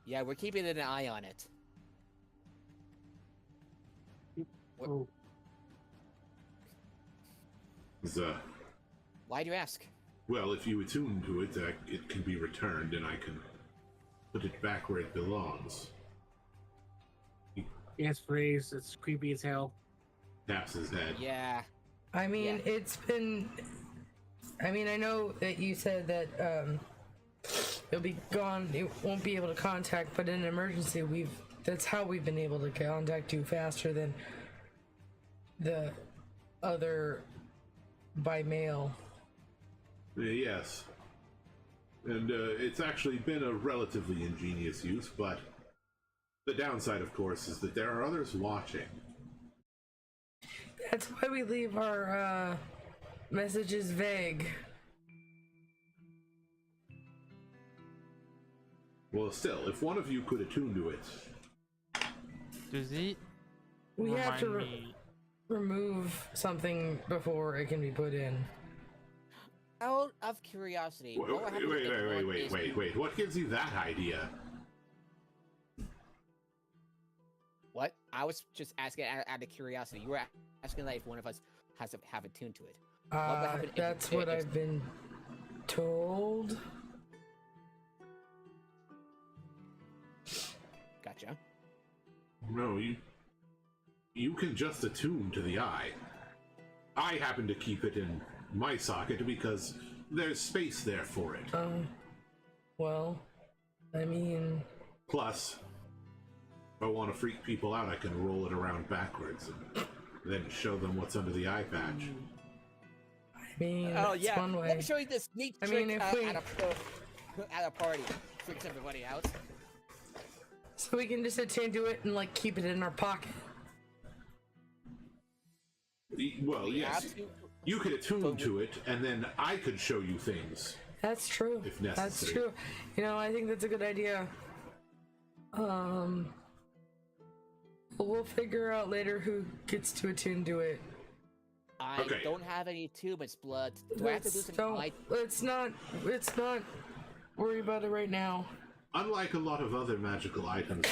yeah, we're keeping an eye on it. Oh, Because, Why do you ask? well, if you attune to it, it can be returned, and I can put it back where it belongs. Yes, phrase. It's creepy as hell. Taps his head. Yeah. I mean, Yeah. it's been. I mean, I know that you said that it'll be gone. It won't be able to contact, but in an emergency, that's how we've been able to contact you faster than the other by mail. Yes. And it's actually been a relatively ingenious use, but the downside, of course, is that there are others watching. That's why we leave our messages vague. Well, still, if one of you could attune to it, Does it We have to remind me? remove something before it can be put in. Out of curiosity, wait, what happens if one is- wait. What gives you that idea? What? I was just asking out of curiosity. You were asking that if one of us has to have attuned to it. would happen if- That's what if- I've been told. Gotcha. No, you can just attune to the eye. I happen to keep it in my socket because there's space there for it. Well, I mean, Plus, if I want to freak people out, I can roll it around backwards and then show them what's under the eye patch. Oh it's yeah. one Let way. me show you this neat I trick mean, if we- at a party. Freaks everybody out. So we can just attune to it and like keep it in our pocket. Well, We yes, have to- you could attune to it, and then I could show you things. That's true. If That's necessary. true. You know, I think that's a good idea. We'll figure out later who gets to attune to it. I Okay. don't have any tumors blood. Do I have to do some eye? Let's not worry about it right now. Unlike a lot of other magical items,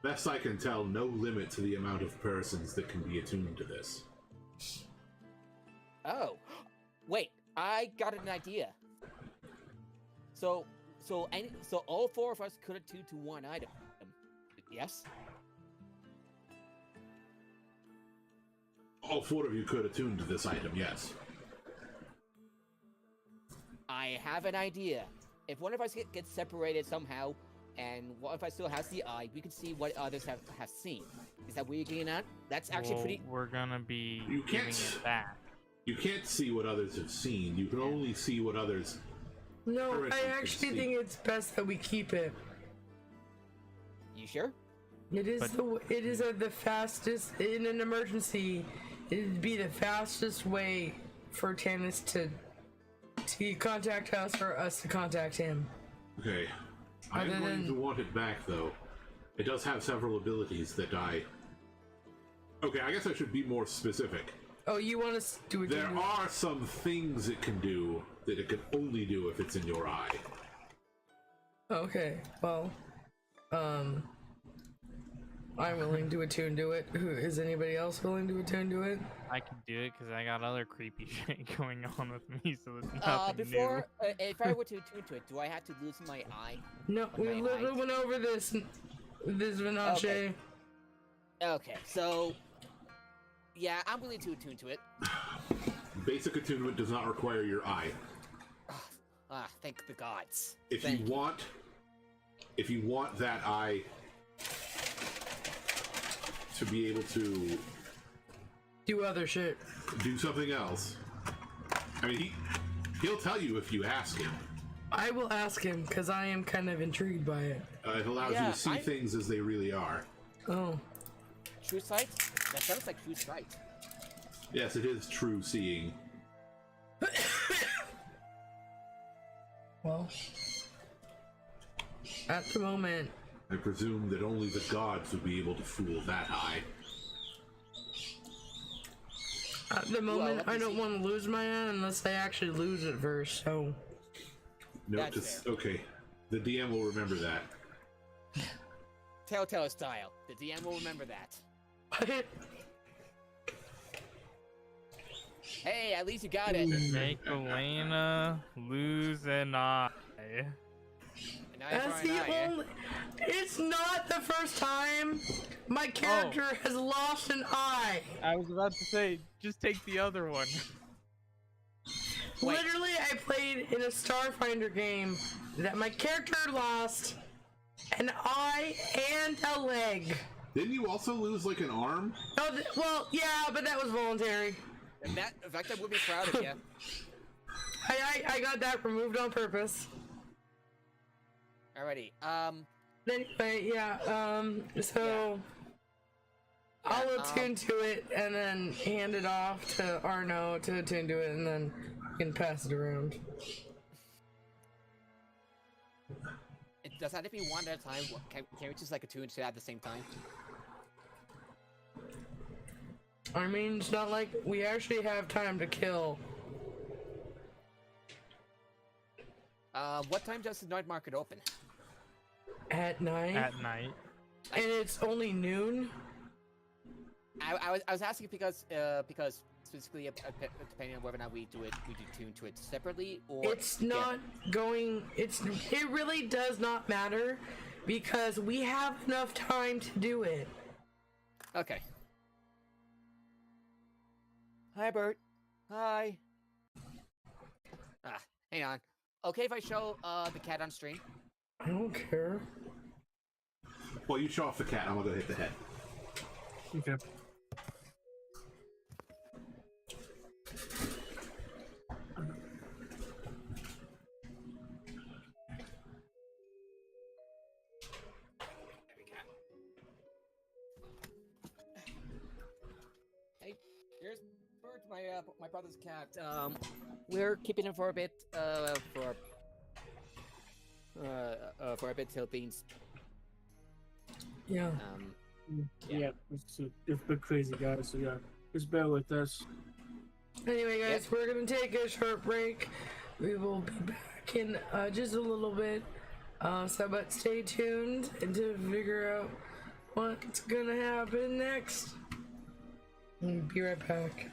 best I can tell, no limit to the amount of persons that can be attuned to this. Oh, wait! I got an idea. So all four of us could attune to one item. Yes. All four of you could attune to this item, yes. I have an idea. If one of us gets separated somehow, and one of us still has the eye, we can see what others have seen. Is that what you're getting at? That's actually Well, pretty. We're gonna be You giving can't- it back. You can't see what others have seen. You can only see what others. No, Currently I can actually see. think it's best that we keep it. You sure? It is But- the fastest in an emergency. It'd be the fastest way for Tannis to contact us or us to contact him. Okay. I'm Other going than- to want it back, though. It does have several abilities that I. Okay, I guess I should be more specific. Oh, you want us to do it? There are some things it can do that it can only do if it's in your eye. Okay, well, I'm willing to attune to it. Is anybody else willing to attune to it? I can do it because I got other creepy shit going on with me, so it's nothing Before, if I were to attune to it, do I have to lose my eye? No, we Okay, literally went over this. This Vinacce. Okay. Okay, so yeah, I'm willing to attune to it. Basic attunement does not require your eye. Thank the gods. If Thank you want that eye to be able to Do other shit. do something else, I mean, he'll tell you if you ask him. I will ask him because I am kind of intrigued by it. It allows you Yeah, to see things as they really are. Oh, True sight? That sounds like true sight. Yes, it is true seeing. well. At the moment, I presume that only the gods would be able to fool that eye. let me I don't see. want to lose my eye unless I actually lose it first. So, Note That's to okay, the DM will remember that. Telltale style. The DM will remember that. Hey, at least you got it. Make Elena lose an eye. And now you're That's trying the out, yeah? only. It's not the first time my character has lost an eye. I was about to say, just take the other one. Wait. Literally, I played in a Starfinder game that my character lost an eye and a leg. Didn't you also lose like an arm? Oh, well, yeah, but that was voluntary. And that, in fact, I would be proud of you. I got that removed on purpose. Alrighty. Anyway, yeah, so I'll Yeah, attune to it and then hand it off to Arno to attune to it, and then you can pass it around. It does that if we one at a time? Can we just like attune to it at the same time? I mean, it's not like we actually have time to kill. What time does the night market open? At night? At night. And it's only noon? I was asking because specifically depending on whether or not we do tune to it separately or It's not going, it really does not matter because we have enough time to do it. Okay. Hi, Bert. Hi. Hang on. Okay, if I show the cat on stream. I don't care. Well, you show off the cat. I'm gonna go hit the head. Okay. Hey, here's Bert, my brother's cat. We're keeping him for a bit. For a bit till beans. Yeah. Yeah, it's a bit crazy, guys. So yeah, just bear with us. Anyway, guys, we're gonna take a short break. We will be back in just a little bit. But stay tuned and to figure out what's gonna happen next. We'll be right back.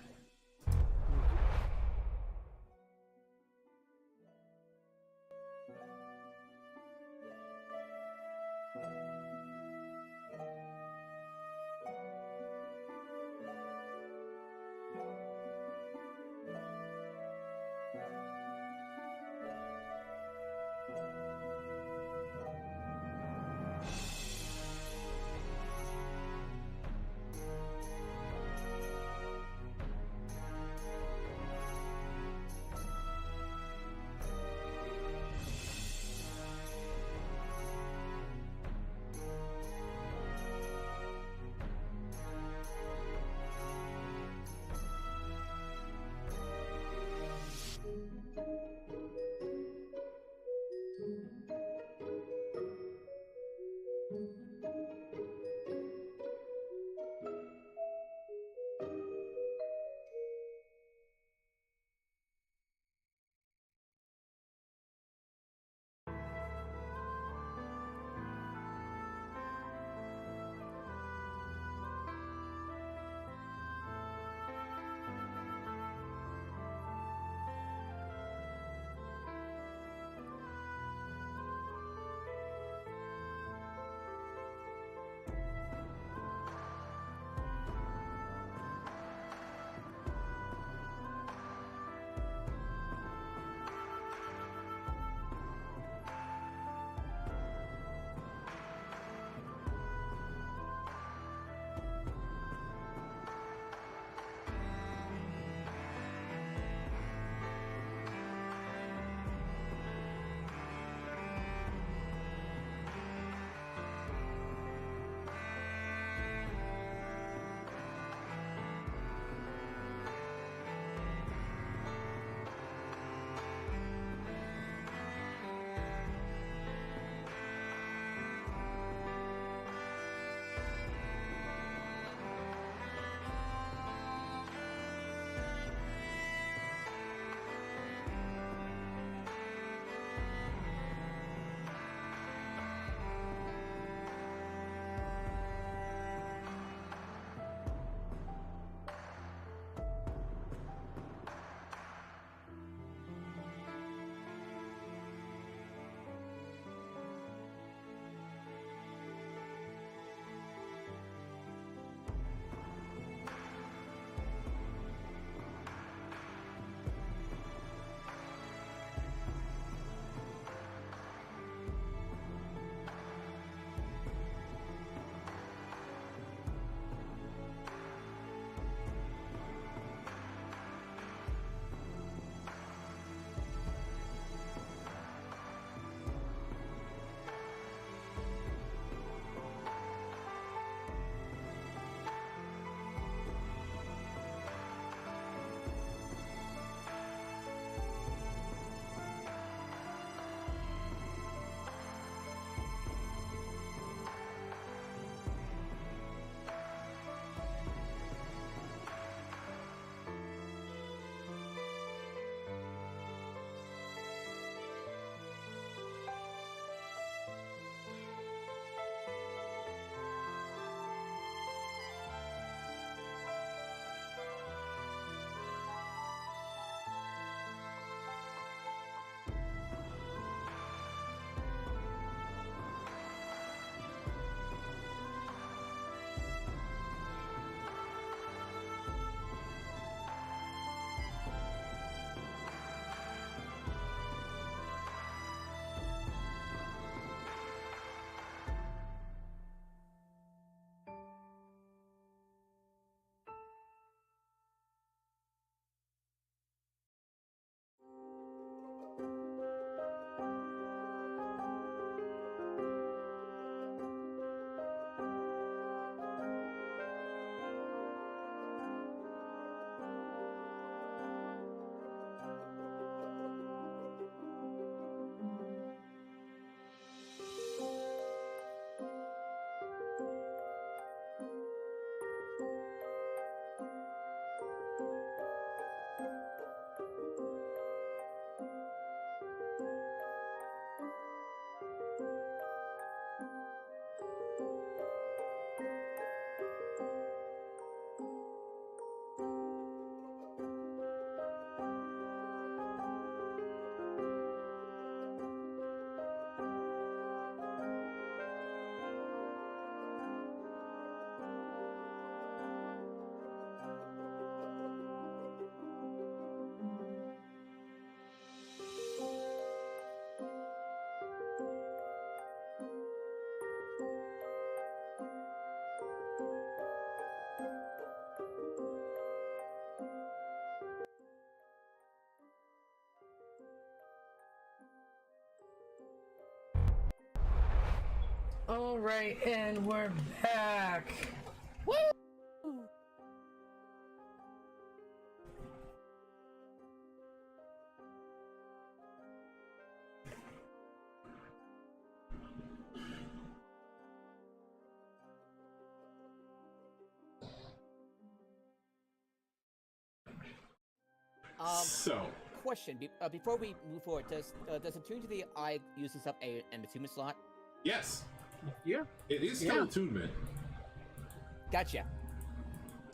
All right, and we're back. Woo! So, Question: before we move forward, does Attune to the Eye uses up an attunement slot? yes, Yeah. it is still Yeah. attunement. Gotcha.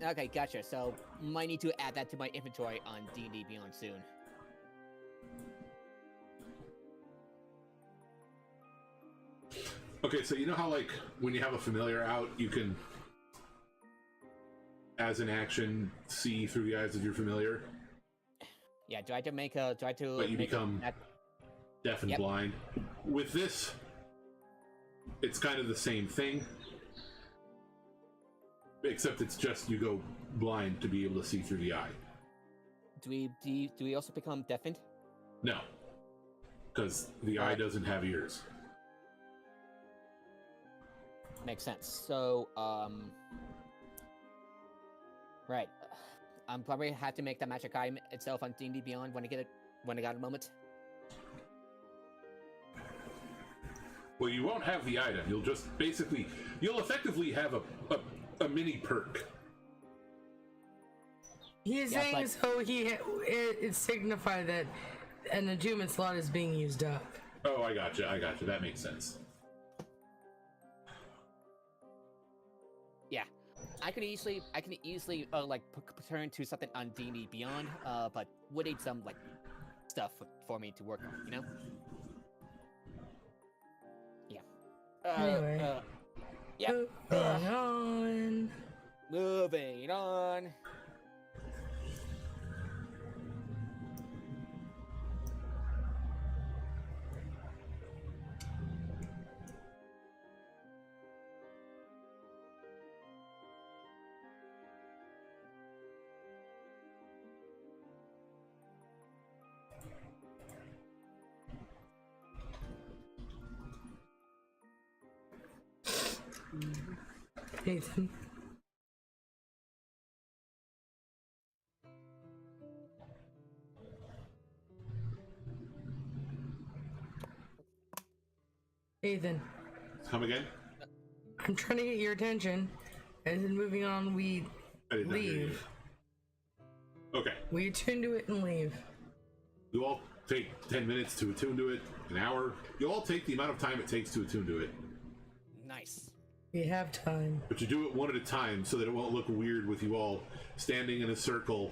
Okay, gotcha. So might need to add that to my inventory on D&D Beyond soon. Okay, so you know how, like, when you have a familiar out, you can, as an action, see through the eyes of your familiar, Yeah, do I have to make a? Do I have to? but you make become that? deaf and Yep. blind. With this, it's kind of the same thing, except it's just you go blind to be able to see through the eye. Do we also become deafened? No, because the eye Alright. doesn't have ears. Makes sense. So right. I'm probably have to make that magic item itself on D&D Beyond when I get it when I got a moment. Well, you won't have the item. You'll just basically, you'll effectively have a mini perk. He's Yeah, saying but- so it signify that an attunement slot is being used up. Oh, I gotcha. That makes sense. Yeah. I can easily like turn to something on D&D Beyond, but would need some like stuff for me to work on, you know? Yeah. Anyway. Yep. Moving on. Moving on. Nathan. Ethan, Come again? I'm trying to get your attention. And then moving on, we I did not hear you. leave. Okay. We attune to it and leave. You all take 10 minutes to attune to it, an hour. You all take the amount of time it takes to attune to it. Nice. We have time. But you do it one at a time so that it won't look weird with you all standing in a circle,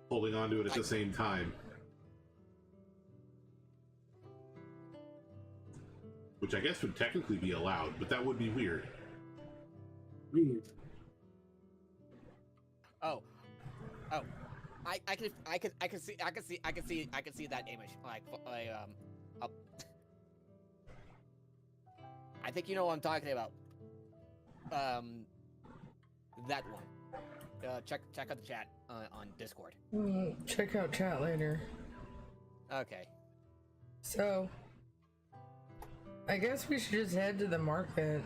holding onto it at the same time. Which I guess would technically be allowed, but that would be weird. Weird. Oh. I can see that image. Up. I think you know what I'm talking about. That one. Check out the chat on Discord. Check out chat later. Okay. So, I guess we should just head to the market.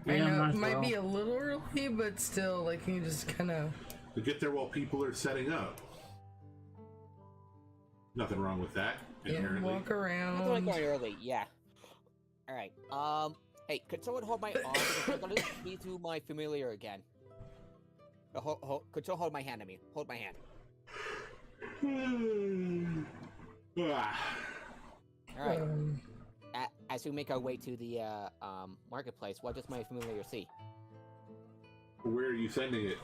I Yeah, know might it as might be a well. little early, but still, like, you just kind of. To get there while people are setting up. Nothing wrong with that, inherently. walk around. I'm going early. Yeah. All right. Hey, could someone hold my arm? Because I'm gonna see through my familiar again. Could someone hold my hand at me? Hold my hand. Ah. All right. Um, As we make our way to the marketplace, what does my familiar see? Where are you sending it?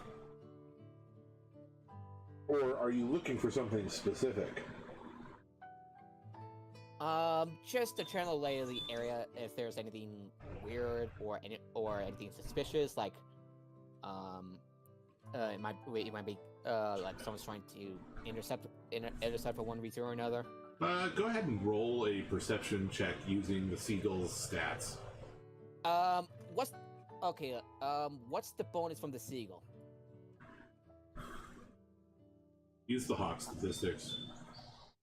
Or are you looking for something specific? Just to general lay of the area. If there's anything weird or anything suspicious, like it might be like someone's trying to intercept for one reason or another. Go ahead and roll a perception check using the seagull's stats. What's the bonus from the seagull? Use the hawk statistics.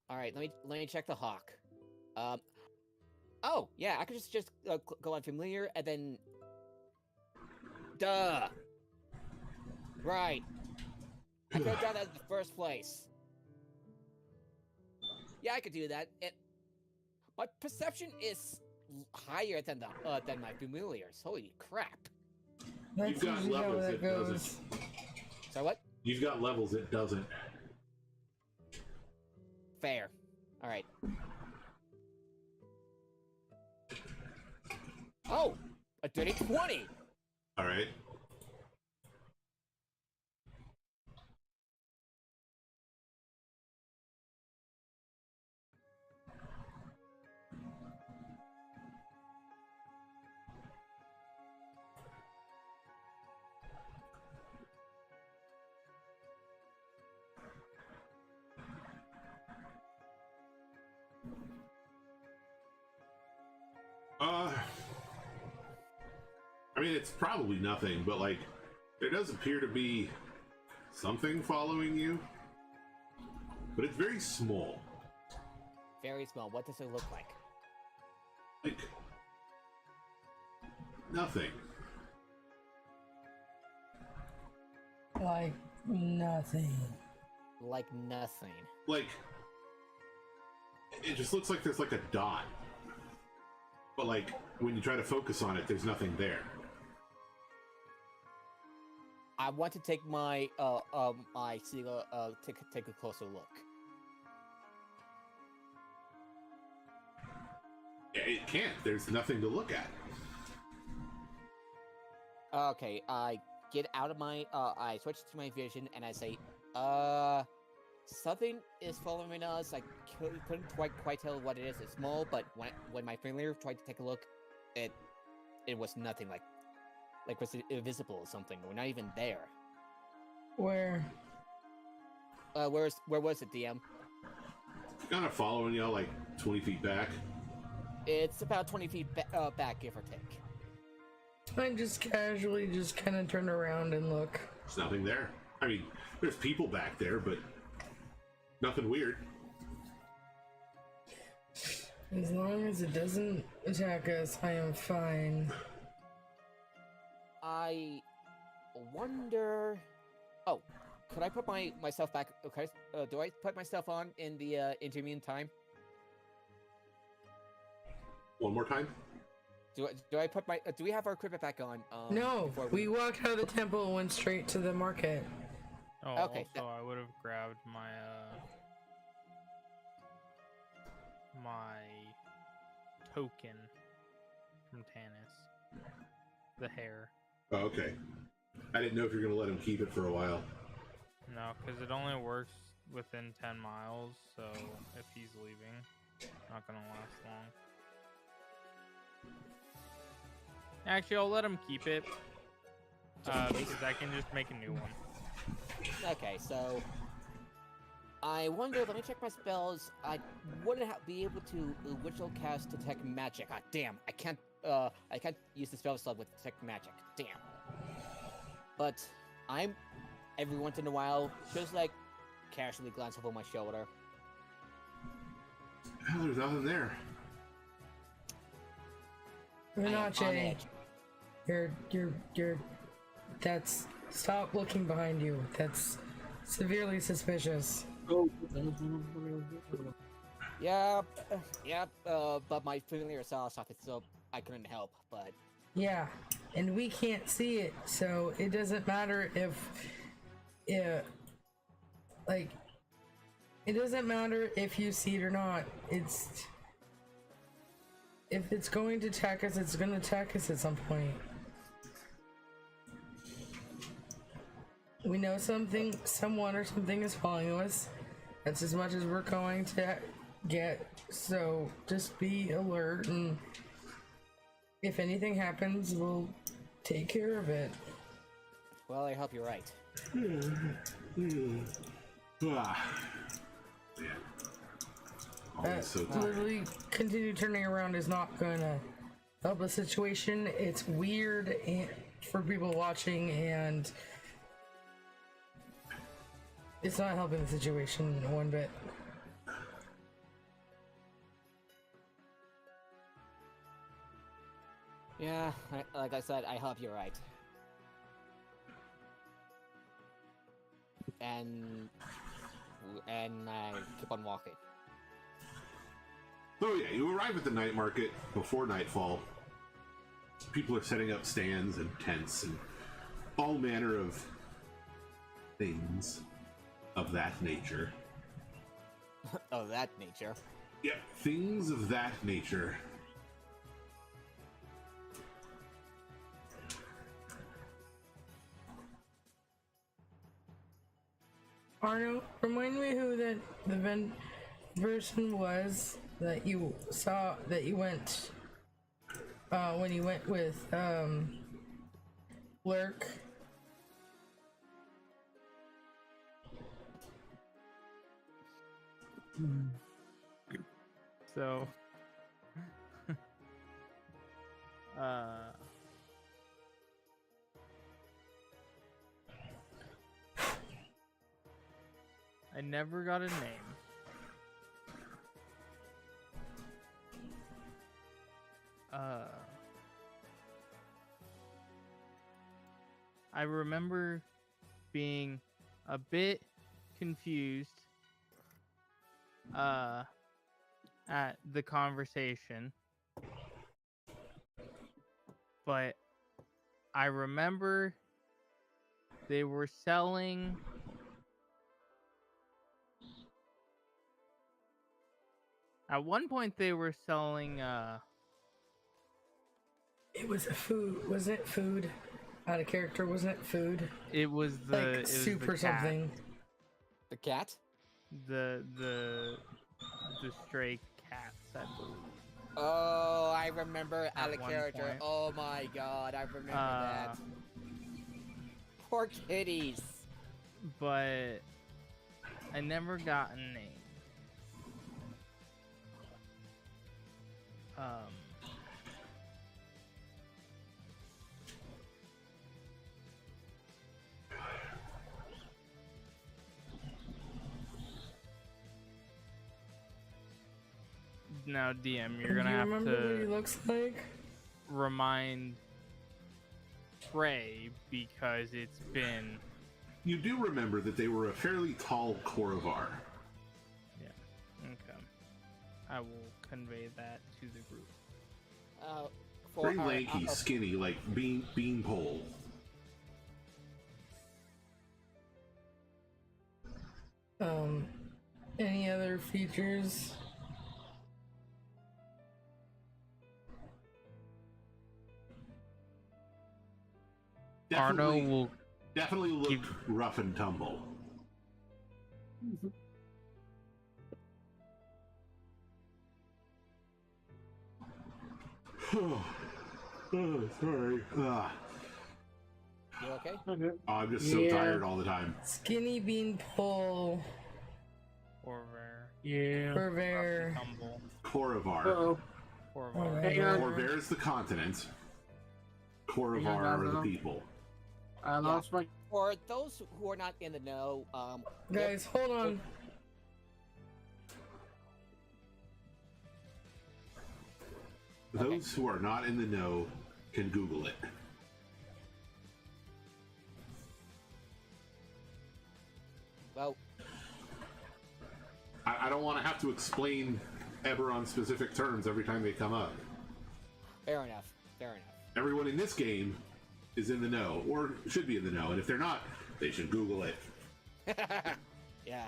All right, let me check the hawk. Oh, yeah, I could just go on familiar and then. Duh. Right. I could have done that in the first place. Yeah, I could do that. My perception is higher than my familiars. Holy crap! That's You've got usually how levels, that it goes. doesn't. So what? You've got levels, it doesn't. Fair. All right. Oh, a dirty 20. All right. I mean, it's probably nothing, but like, there does appear to be something following you, but it's very small. Very small. What does it look like? Like, nothing. Like nothing. Like nothing. Like, it just looks like there's like a dot. But like, when you try to focus on it, there's nothing there. I want to take my my Seagull take a closer look. Yeah, it can't. There's nothing to look at. Okay, I get out of my I switch to my vision and I say, something is following us. I couldn't quite tell what it is. It's small, but when my familiar tried to take a look, it was nothing. Like was it invisible or something? We're not even there. Where? Where was it, DM? Kind of following you, like 20 feet back. It's about 20 feet back, give or take. I just casually just kind of turn around and look. There's nothing there. I mean, there's people back there, but nothing weird. As long as it doesn't attack us, I am fine. I wonder. Oh, could I put myself back? Okay, do I put myself on in the intermediate time? One more time. Do I put my? Do we have our equipment back on? No, before we walked out of the temple and went straight to the market. Oh, Okay, also, I would have grabbed my my token from Tanis. The hair. Oh, okay. I didn't know if you're gonna let him keep it for a while. No, because it only works within 10 miles, so if he's leaving, not gonna last long. Actually, I'll let him keep it, because I can just make a new one. Okay, so I wonder. Let me check my spells. I wouldn't be able to ritual cast detect magic. Ah, damn! I can't use the spell slot with detect magic. Damn. But I'm every once in a while just like casually glance over my shoulder. Hell, there's nothing there. I am on Renache, edge. you're. That's. Stop looking behind you. That's severely suspicious. Oh. Yep. But my familiar saw something, so I couldn't help. But Yeah, and we can't see it, so it doesn't matter if, like, it doesn't matter if you see it or not. If it's going to attack us, it's going to attack us at some point. We know someone or something is following us. That's as much as we're going to get, so just be alert, and if anything happens, we'll take care of it. well, I hope you're right. Ah. Yeah. Always so tired. Literally continue turning around is not gonna help the situation. It's weird for people watching, and it's not helping the situation one bit. like I said, I hope you're right. And I keep on walking. So yeah, you arrive at the night market before nightfall. People are setting up stands and tents and all manner of things of that nature. Of that nature. Yep, things of that nature. Arno, remind me who the person was that you saw that you went when you went with Lurk. So, I never got a name. I remember being a bit confused at the conversation, but I remember they were selling at one point they were selling It was a food, wasn't it? Food out of character, wasn't it? Food it was the like it was soup the or cat. something. The cat? The stray cats, I believe. Oh, I remember out At of one character. point. Oh my god, I remember that. Poor kitties. But I never got a name. Now, DM, you're Do gonna you have remember what he to looks like? remind Trey because it's been. You do remember that they were a fairly tall Korovar. Okay. I will convey that to the group. Very lanky, skinny, like beanpole. Any other features? Arno will. Definitely looked rough and tumble. Oh, sorry. You okay? Okay. Oh, I'm just so Yeah. tired all the time. Skinny beanpole, Corvair. Yeah. Corvair. Tumble. Korovar. Uh-oh. Corvair. Hang on. Corvair is the continent. Korovar are the people. I lost my. For those who are not in the know, Guys, hold on. Those who are not in the know can Google it. well, I don't want to have to explain Eberron specific terms every time they come up. fair enough. Fair enough. Everyone in this game is in the know, or should be in the know, and if they're not, they should Google it. Yeah.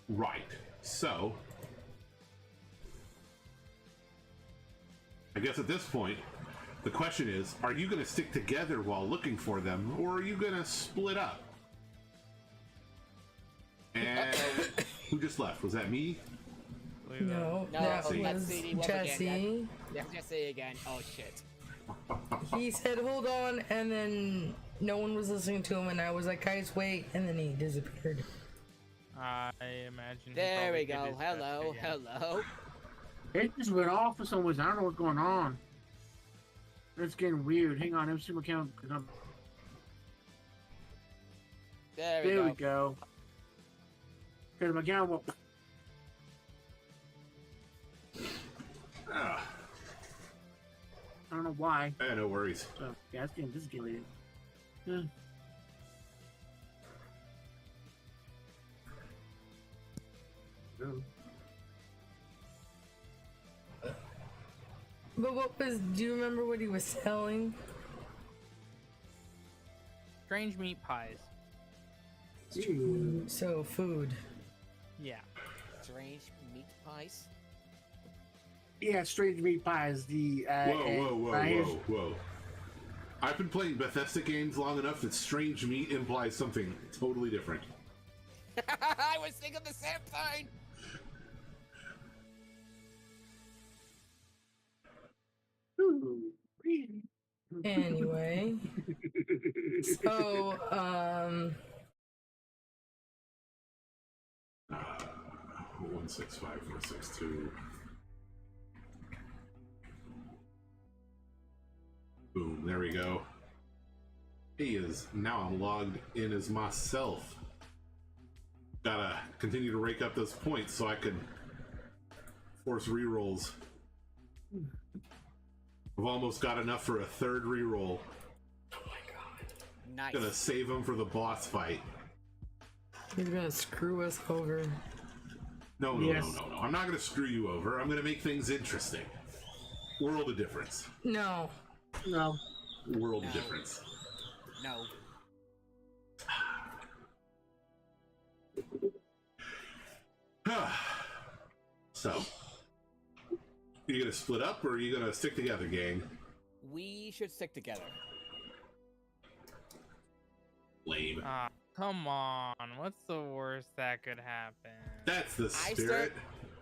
Right. So, I guess at this point, the question is, are you going to stick together while looking for them, or are you going to split up? And who just left? Was that me? No, No, that that's was CD once Jesse. again. Yeah, Jesse again. Oh shit. He said, "Hold on," and then no one was listening to him, and I was like, "Guys, wait!" And then he disappeared. I imagine. he There probably we did go. his best Hello, again. hello. It just went off for some reason. I don't know what's going on. It's getting weird. Hang on, let me see my account. There There we we go. go. Because my account won't. Ah, I don't know why. no worries. So, yeah, it's getting deleted. Yeah. Oh. But what was? Do you remember what he was selling? Strange meat pies. Ew. So food. Yeah. Strange meat pies. Yeah, strange meat pies. The Whoa. I've been playing Bethesda games long enough that strange meat implies something totally different. I was thinking the same thing. Ooh. Anyway, so 165462. Boom, there we go. He is now logged in as myself. Gotta continue to rake up those points so I can force rerolls. I've almost got enough for a third reroll. oh my god, Nice. Gonna save him for the boss fight. he's gonna screw us over. No. Yes. I'm not gonna screw you over. I'm gonna make things interesting. World of difference. No. No. World of No. difference. No. So, you gonna split up or are you gonna stick together, gang? We should stick together. Lame. Ah, come on. What's the worst that could happen? That's the I spirit.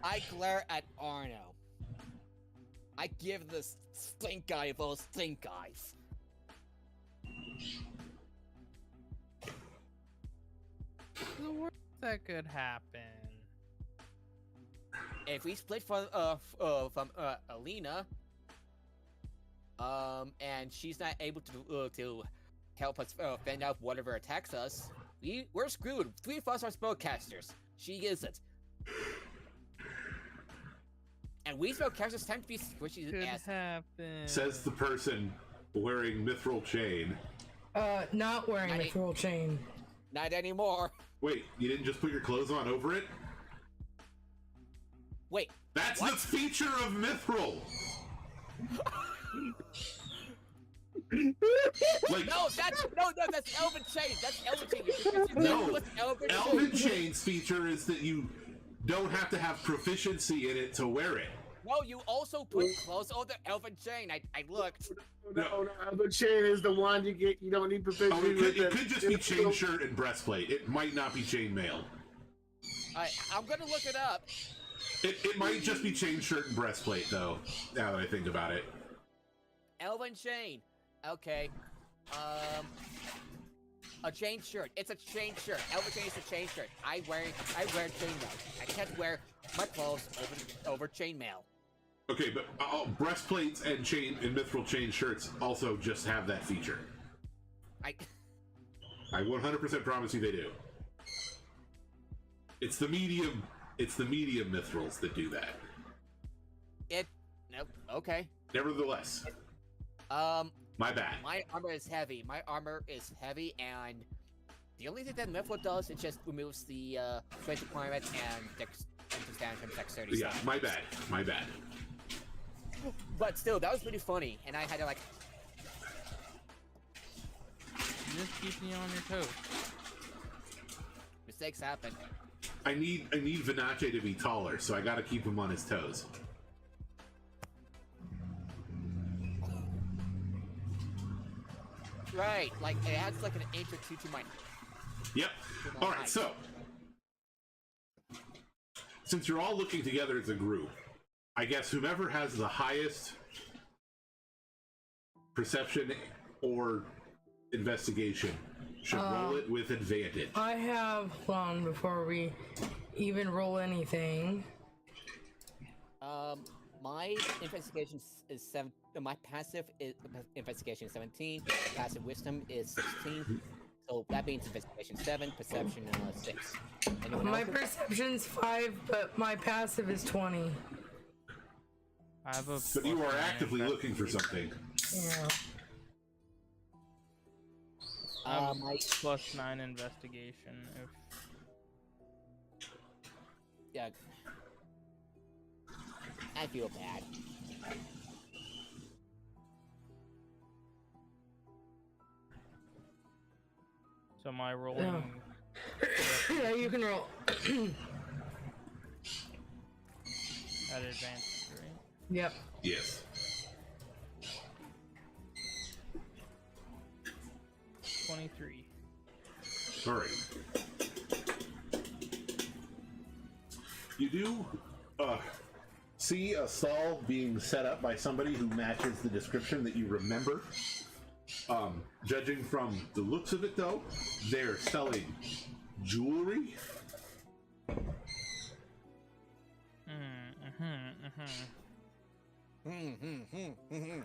I glare at Arno. I give the stink eye those stink eyes. The worst that could happen. If we split from Alina, and she's not able to help us fend out whatever attacks us, we're screwed. 3 of us are spellcasters. She isn't. And we spellcasters tend to be squishy Could as happen. Says the person wearing mithril chain. Not wearing I the need- troll chain. not anymore. Wait, you didn't just put your clothes on over it? Wait, That's What? the feature of mithril. Like, that's Elven Chain. That's Elven Chain. No, Elven Elven Chain. Chain's feature is that you don't have to have proficiency in it to wear it. No, you also put clothes on the Elven Chain. I looked. No. The chain is the one you get. You don't need proficiency. Oh, with it could just be chain shirt and breastplate. It might not be chain mail. I'm gonna look it up. It might just be chain shirt and breastplate, though, now that I think about it. Elven Chain. Okay. A chain shirt. It's a chain shirt. Elven Chain is a chain shirt. I wear chainmail. I can't wear my clothes over chainmail. Okay, but breastplates and mithril chain shirts also just have that feature. I 100% promise you they do. It's the medium mithrils that do that. Nope. Okay. Nevertheless, my bad. My armor is heavy. And the only thing that Mithril does is just removes the strength requirement and damage from dexterity. Yeah, my bad. But still, that was pretty funny, and I had to like. Just keeping you on your toes. Mistakes happen. I need Vinache to be taller, so I gotta keep him on his toes. Right, like it adds like an inch or two to my. Yep. All right, so since you're all looking together as a group, I guess whomever has the highest perception or investigation should roll it with advantage. I have one before we even roll anything. My investigation is 7. My passive is investigation is 17. Passive wisdom is 16. So that means investigation 7, perception 6. Anyone My else? perception's 5, but my passive is 20. I have a. But you are +9 actively looking for something. Yeah. I +9 investigation. If yeah. I feel bad. so, my rolling. Yeah, you can roll. At advantage, right? Yep. Yes. 23. All right. You do see a stall being set up by somebody who matches the description that you remember. Judging from the looks of it, though, they're selling jewelry.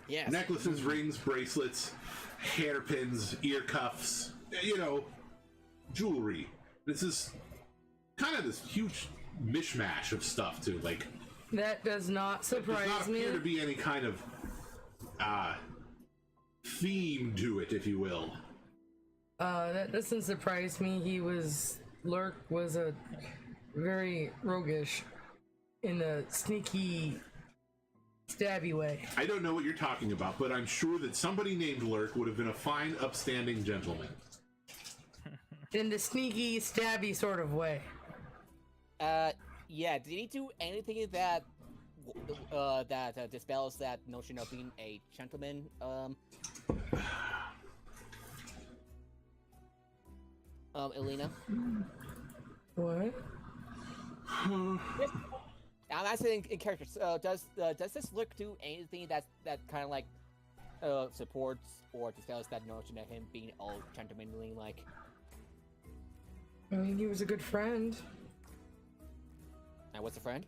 Yes. Necklaces, rings, bracelets, hairpins, ear cuffs, you know, jewelry. This is kind of this huge mishmash of stuff, too. Like, That does not does surprise not me. appear to be any kind of theme to it, if you will. That doesn't surprise me. Lurk was a very roguish in a sneaky, stabby way. I don't know what you're talking about, but I'm sure that somebody named Lurk would have been a fine, upstanding gentleman. In the sneaky, stabby sort of way. Yeah. Did he do anything that dispels that notion of being a gentleman? Elena. What? I'm asking in character. Does this look do anything that kind of like supports or dispels that notion of him being all gentlemanly like? I mean, he was a good friend. And what's a friend?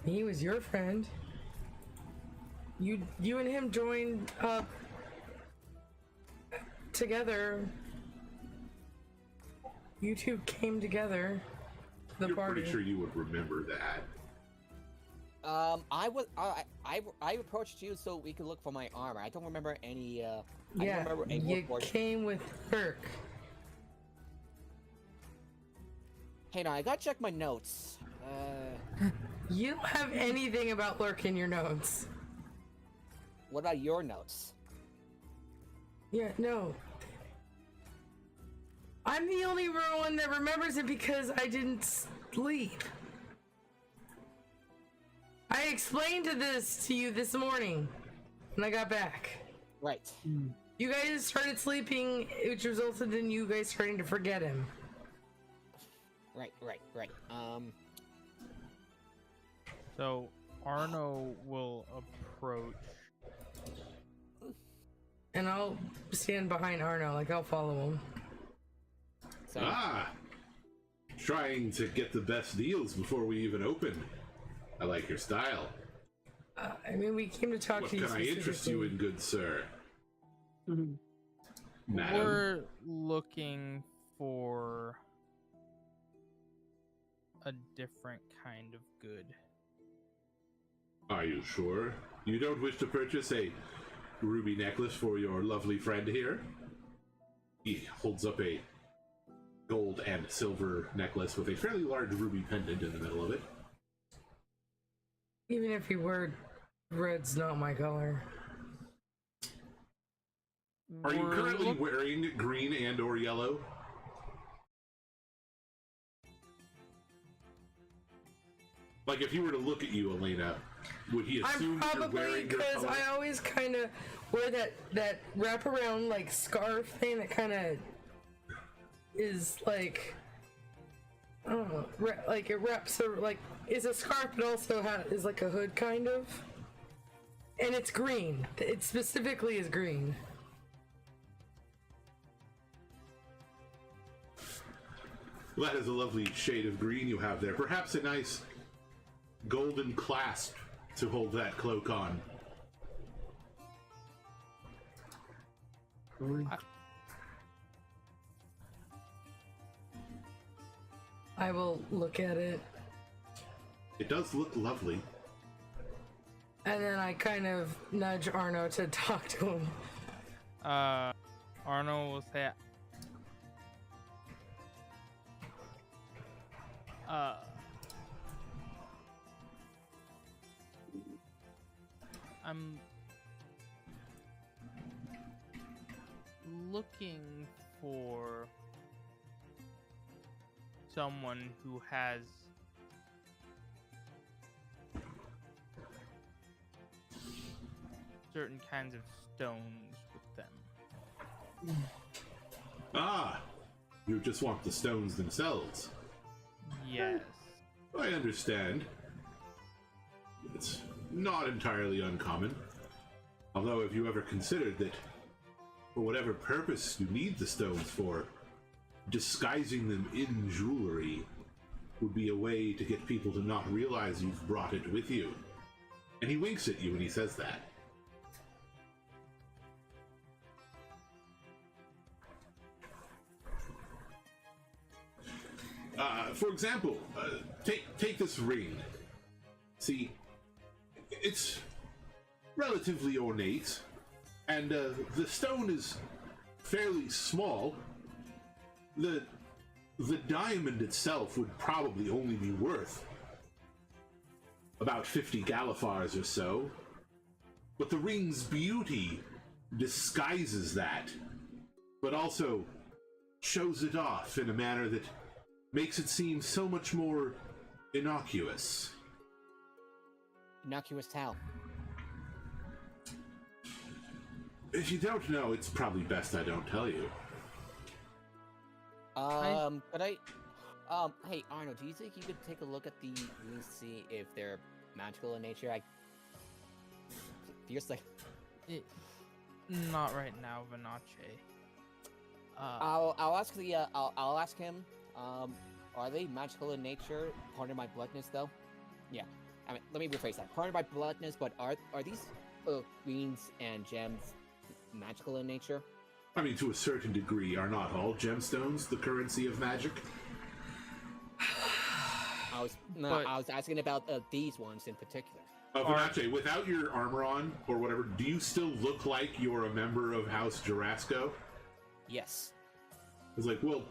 He was your friend. You and him joined up together. You two came together. The You're party. pretty sure you would remember that. I approached you so we could look for my armor. I don't remember any. I don't Yeah, remember any you report. came with Lurk. Hey, now I gotta check my notes. You don't have anything about Lurk in your notes. What about your notes? Yeah, no. I'm the only one that remembers it because I didn't sleep. I explained this to you this morning when I got back. Right. You guys started sleeping, which resulted in you guys starting to forget him. Right. So, Arno will approach. And I'll stand behind Arno, like I'll follow him. So, Trying to get the best deals before we even open. I like your style. I mean, we came to talk What to you can I interest you in, good sir? Madam? We're looking for a different kind of good. Are you sure? You don't wish to purchase a ruby necklace for your lovely friend here? He holds up a gold and silver necklace with a fairly large ruby pendant in the middle of it. Even if you were, red's not my color. Are you We're currently look- wearing green and or yellow? Like if he were to look at you, Elena, would he assume I'm that you're probably, wearing your because color? I always kind of wear that wraparound like scarf thing that kind of is like, I don't know, like it wraps like is a scarf but also is like a hood kind of, and it's green. It specifically is green. Well, that is a lovely shade of green you have there. Perhaps a nice golden clasp to hold that cloak on. I will look at it. It does look lovely. And then I kind of nudge Arno to talk to him. Arno will say, I'm looking for someone who has certain kinds of stones with them. Ah, you just want the stones themselves. Yes. I understand. It's not entirely uncommon. Although, have you ever considered that, for whatever purpose you need the stones for, disguising them in jewelry would be a way to get people to not realize you've brought it with you? And he winks at you when he says that. For example, take this ring. See, it's relatively ornate, and the stone is fairly small. The diamond itself would probably only be worth about 50 Galifars or so, but the ring's beauty disguises that, but also shows it off in a manner that makes it seem so much more innocuous. Innocuous how? If you don't know, it's probably best I don't tell you. But hey, Arnold, do you think you could take a look at the runes to see if they're magical in nature? Feels like... Not right now, Vanache. I'll ask I'll ask him. Are they magical in nature? Pardon my bluntness, though. Yeah. I mean, let me rephrase that. Pardon my bluntness, but are these greens and gems magical in nature? I mean, to a certain degree, are not all gemstones the currency of magic? I was asking about these ones in particular. Vanache, without your armor on, or whatever, do you still look like you're a member of House Jarasco? Yes. It's like, well,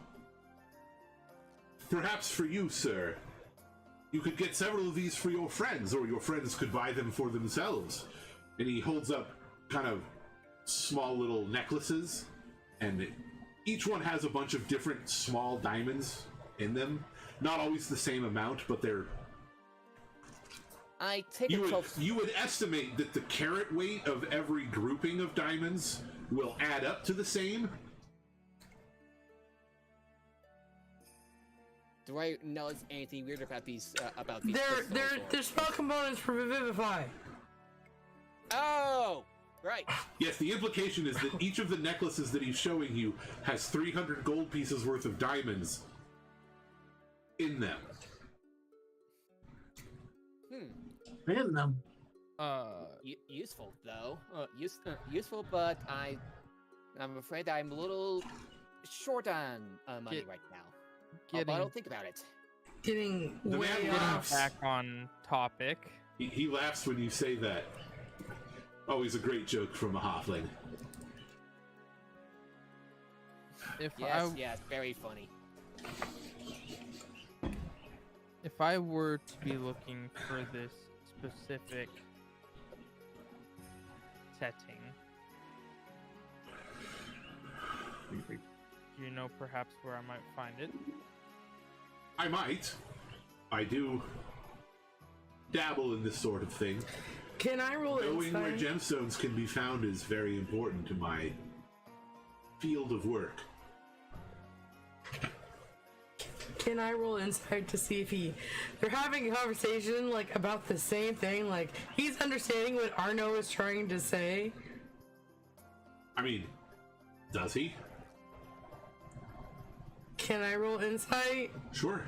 perhaps for you, sir, you could get several of these for your friends, or your friends could buy them for themselves. And he holds up kind of small little necklaces, and each one has a bunch of different small diamonds in them. Not always the same amount, but they're... I take You would estimate that the carat weight of every grouping of diamonds will add up to the same. Do I know anything weird about these? They're spell components for Revivify. Oh, right. Yes, the implication is that each of the necklaces that he's showing you has 300 gold pieces worth of diamonds in them. In them. Useful though. Useful, but I'm afraid I'm a little short on money right now. But I don't think about it. Getting The way man off. laughs. Back on topic. He laughs when you say that. Always a great joke from a halfling. Yes, very funny. If I were to be looking for this specific setting, do you know perhaps where I might find it? I might. I do dabble in this sort of thing. Can I roll Knowing where insight? gemstones can be found is very important to my field of work. Can I roll insight to see if they're having a conversation like about the same thing? Like he's understanding what Arno is trying to say. I mean, does he? Can I roll insight? Sure.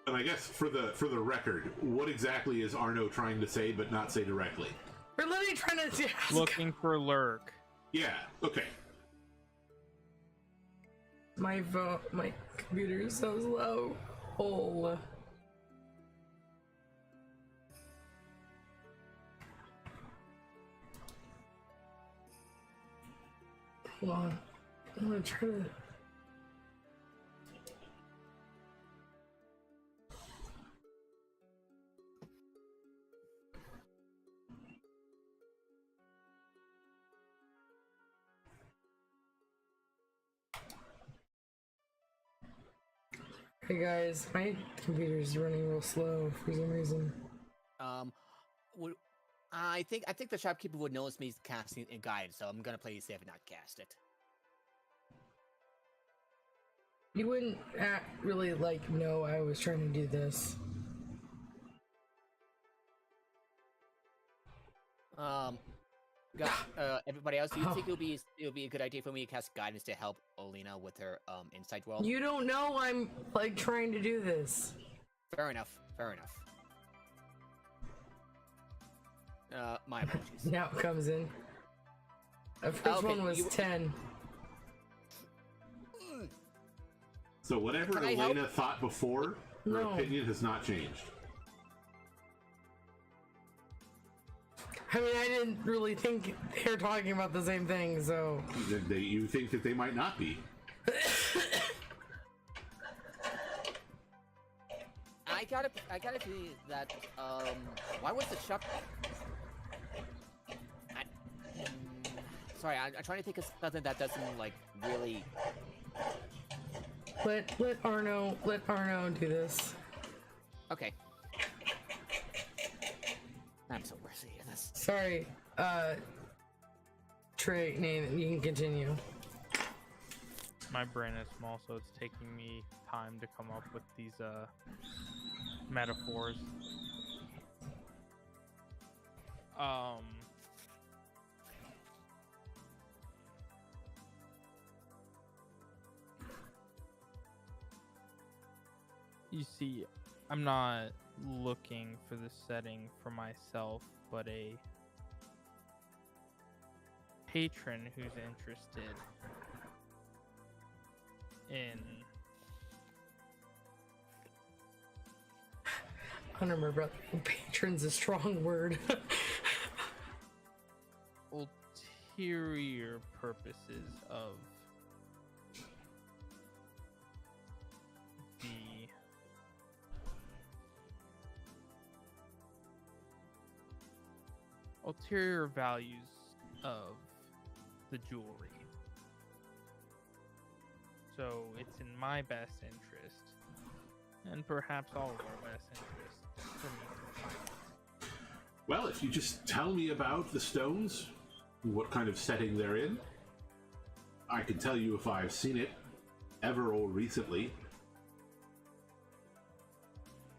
And I guess for the record, what exactly is Arno trying to say but not say directly? We're literally trying to ask. Looking for lurk. Yeah, okay. My computer is so slow. Oh. Hold on. I'm gonna try to. Hey guys, my computer's running real slow for some reason. Would I think the shopkeeper would notice me casting a guide, so I'm gonna play it safe and not cast it. You wouldn't really like know I was trying to do this. Everybody else, do you think it'll be a good idea for me to cast guidance to help Olina with her insight roll? You don't know I'm like trying to do this. Fair enough. Fair enough. My apologies. Now it comes in. The first Okay, one was 10. So whatever Can I Elena help? thought before, her No. opinion has not changed. I mean, I didn't really think they're talking about the same thing, so. You think that they might not be. I gotta feel that why was the shop? Sorry, I'm trying to think of something that doesn't like really. Let Arno do this. Okay. I'm so rusty at this. Sorry, Trey, Nate, you can continue. My brain is small, so it's taking me time to come up with these metaphors. You see, I'm not looking for the setting for myself, but a patron who's interested in Honor my brother. Patron's a strong word. ulterior purposes of the ulterior values of the jewelry. So it's in my best interest, and perhaps all of our best interests, for me to find it. Well, if you just tell me about the stones, what kind of setting they're in, I can tell you if I've seen it ever or recently.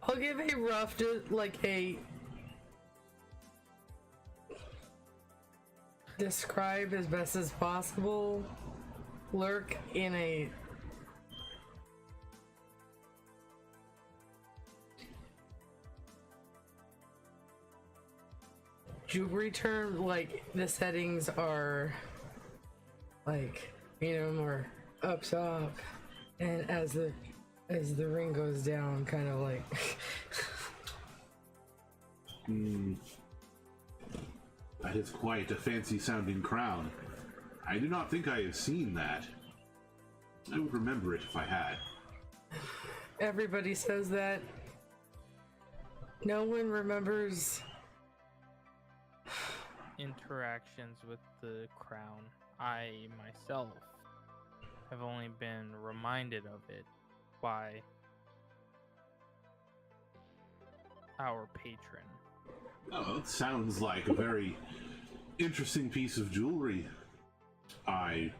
I'll give a rough, like a describe as best as possible. Lurk in a jewelry term, like the settings are like medium or up top, and as the ring goes down, kind of like That is quite a fancy sounding crown. I do not think I have seen that. I would remember it if I had. everybody says that. No one remembers. Interactions with the crown. I myself have only been reminded of it by our patron. Oh, it sounds like a very interesting piece of jewelry. I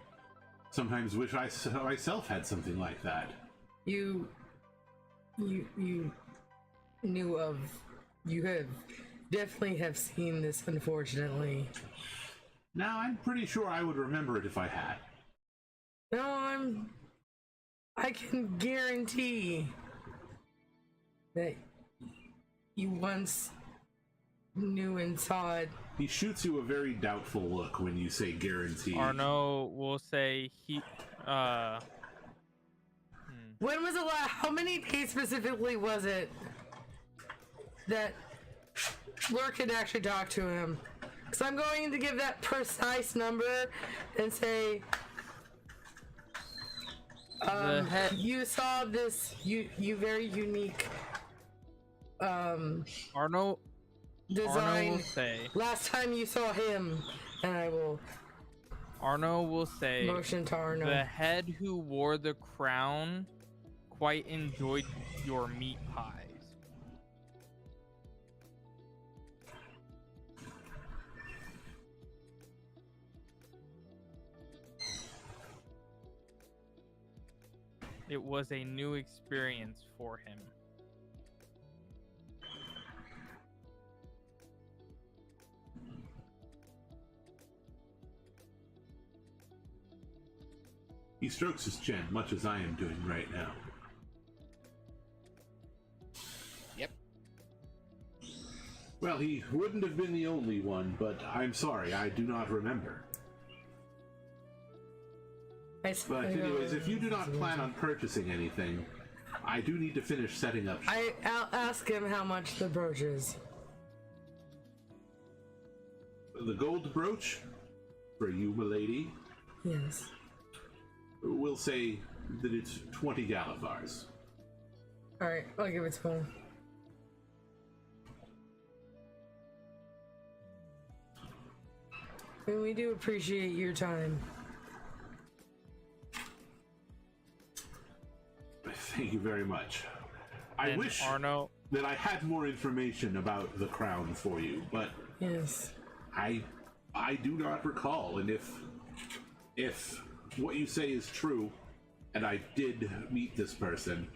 sometimes wish I myself had something like that. You knew of. You have definitely have seen this, unfortunately. Now, I'm pretty sure I would remember it if I had. No, I can guarantee that you once knew and saw it. He shoots you a very doubtful look when you say guarantee. Arno will say When was the last? How many days specifically was it that Lurk could actually talk to him? Because I'm going to give that precise number and say, you saw this you very unique Arno design will say. last time you saw him, and I will Arno will say. motion to Arno. The head who wore the crown quite enjoyed your meat pies. It was a new experience for him. He strokes his chin, much as I am doing right now. Yep. Well, he wouldn't have been the only one, but I'm sorry, I do not remember. But anyways, if you do not plan on purchasing anything, I do need to finish setting up. I'll ask him how much the brooch is. The gold brooch for you, milady. Yes. We'll say that it's 20 Galifars. Alright, I'll give it to him. And we do appreciate your time. Thank you very much. I And wish Arno, that I had more information about the crown for you, but Yes. I do not recall. And if what you say is true, and I did meet this person,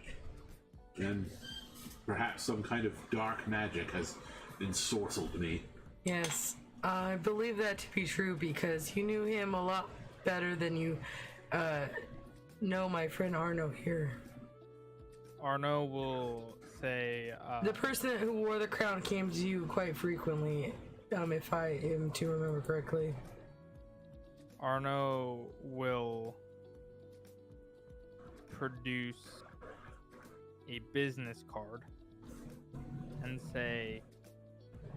then perhaps some kind of dark magic has ensorcelled me. Yes. I believe that to be true because you knew him a lot better than you know my friend Arno here. Arno will say, The person who wore the crown came to you quite frequently, if I am to remember correctly. Arno will produce a business card and say,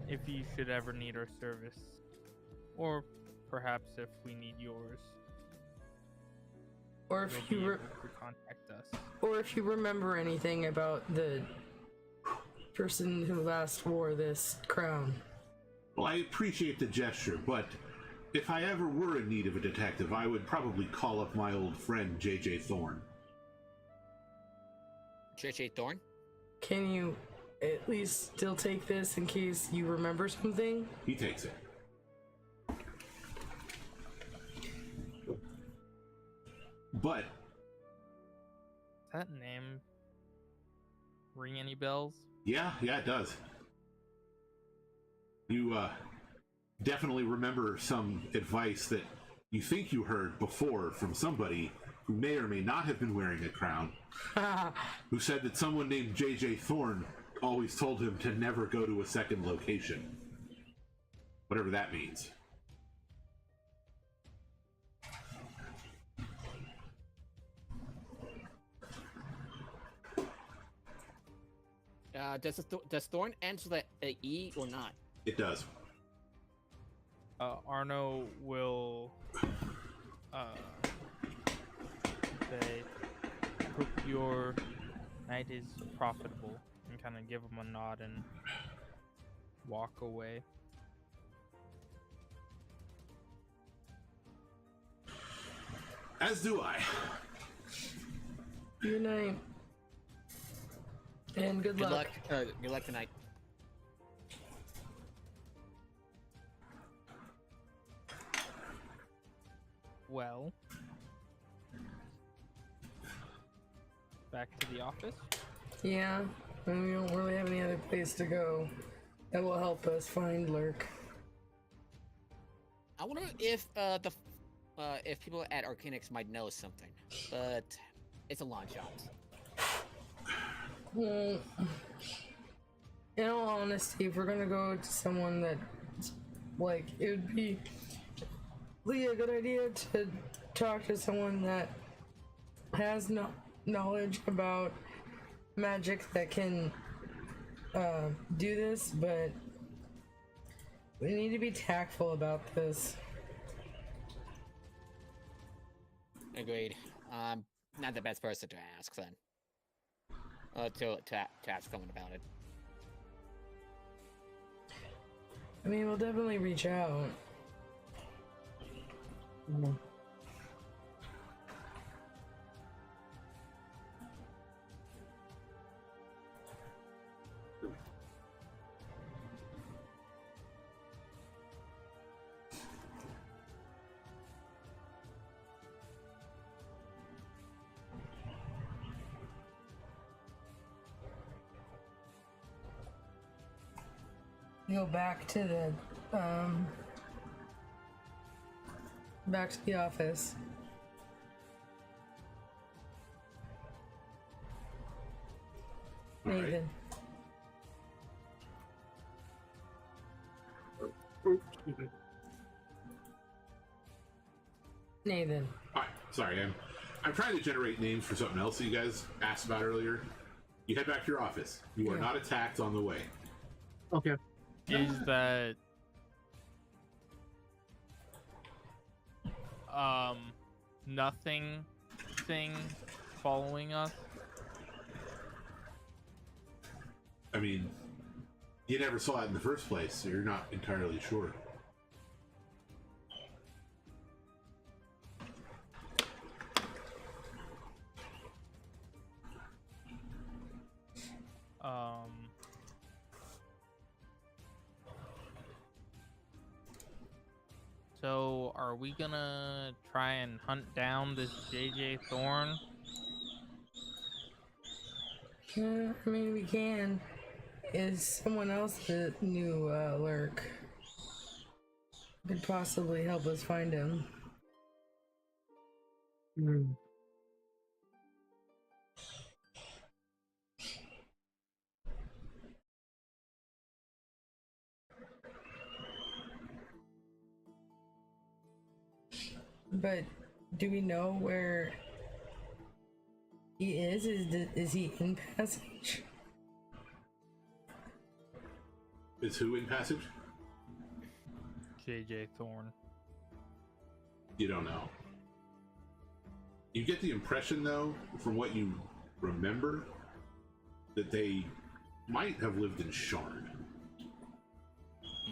if you should ever need our service, or perhaps if we need yours, Or if you'll be you able to contact us. or if you remember anything about the person who last wore this crown. Well, I appreciate the gesture, but if I ever were in need of a detective, I would probably call up my old friend J.J. Thorne. J.J. Thorne? Can you at least still take this in case you remember something? He takes it. But Does that name ring any bells? yeah, it does. You definitely remember some advice that you think you heard before from somebody who may or may not have been wearing a crown, who said that someone named J.J. Thorne always told him to never go to a second location. Whatever that means. Does Thorne end with a E or not? It does. Arno will say, hope your night is profitable, and kind of give him a nod and walk away. As do I. Good night. And good luck. Good luck tonight. Well, back to the office. Yeah, and we don't really have any other place to go that will help us find Lurk. I wonder if if people at Arcanix might know something, but it's a long shot. Well, in all honesty, if we're gonna go to someone that, like, it would be really a good idea to talk to someone that has knowledge about magic that can do this, but we need to be tactful about this. Agreed. Not the best person to ask then. To ask someone about it. I mean, we'll definitely reach out. Mhm. Go back to the office. All right. Nathan. Oops, excuse me. Nathan. Hi, sorry, I'm trying to generate names for something else that you guys asked about earlier. You head back to your office. You are Yeah. not attacked on the way. Okay. Is that nothing thing following us? I mean, you never saw it in the first place, so you're not entirely sure. So are we gonna try and hunt down this JJ Thorne? Yeah, I mean, we can. Is someone else that knew Lurk could possibly help us find him? Hmm. But do we know where he is? Is he in Passage? Is who in Passage? JJ Thorne. You don't know. You get the impression, though, from what you remember, that they might have lived in Sharn.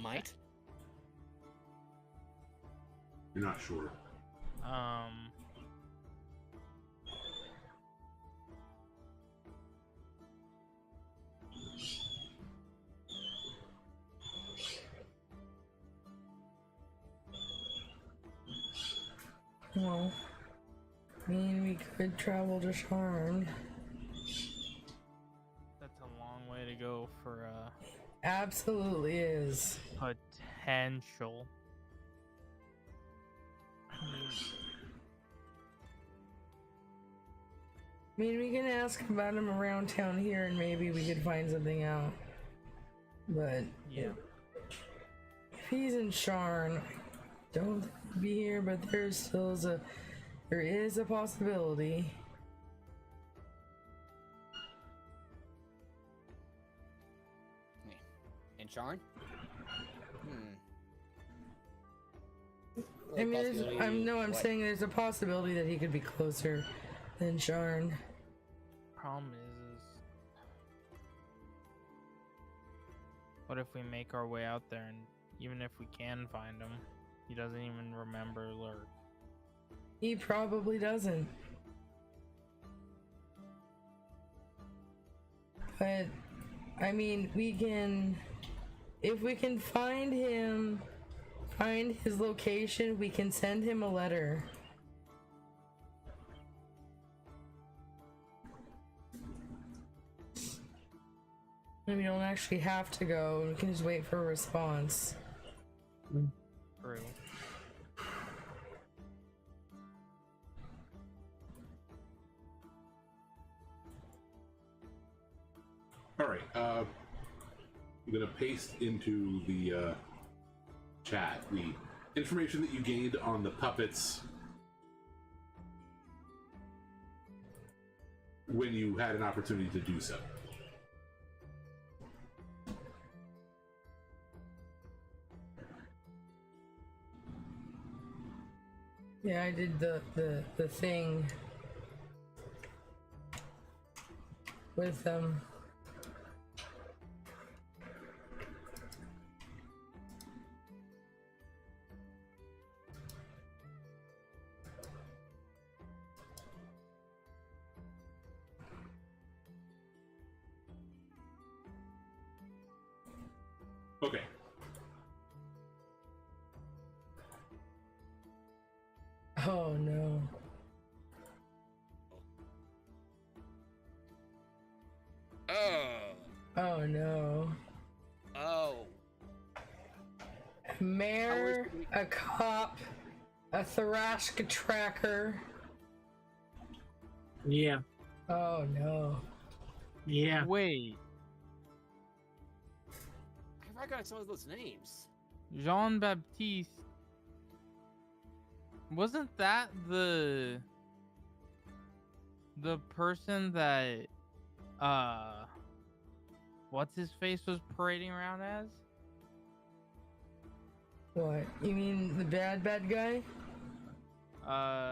Might? You're not sure. Well, I mean, we could travel to Sharn. That's a long way to go for Absolutely is. potential. I mean, we can ask about him around town here and maybe we could find something out. But Yeah. if he's in Sharn, I don't think he'd be here, but there is a possibility. In Sharn? I mean, Possibility I'm what? saying there's a possibility that he could be closer than Sharn. Problem is what if we make our way out there and even if we can find him, he doesn't even remember Lurk. He probably doesn't. But, I mean, if we can find his location, we can send him a letter. And we don't actually have to go, we can just wait for a response. True. All right. I'm gonna paste into the chat the information that you gained on the puppets when you had an opportunity to do so. Yeah, I did the thing with them. Okay. Oh no. Oh no. Oh. Mayor, a cop, a Thrashka tracker. Yeah. Oh no. Yeah. Wait, I recognize some of those names. Jean Baptiste. Wasn't that the person that what's his face was parading around as? What? You mean the bad guy?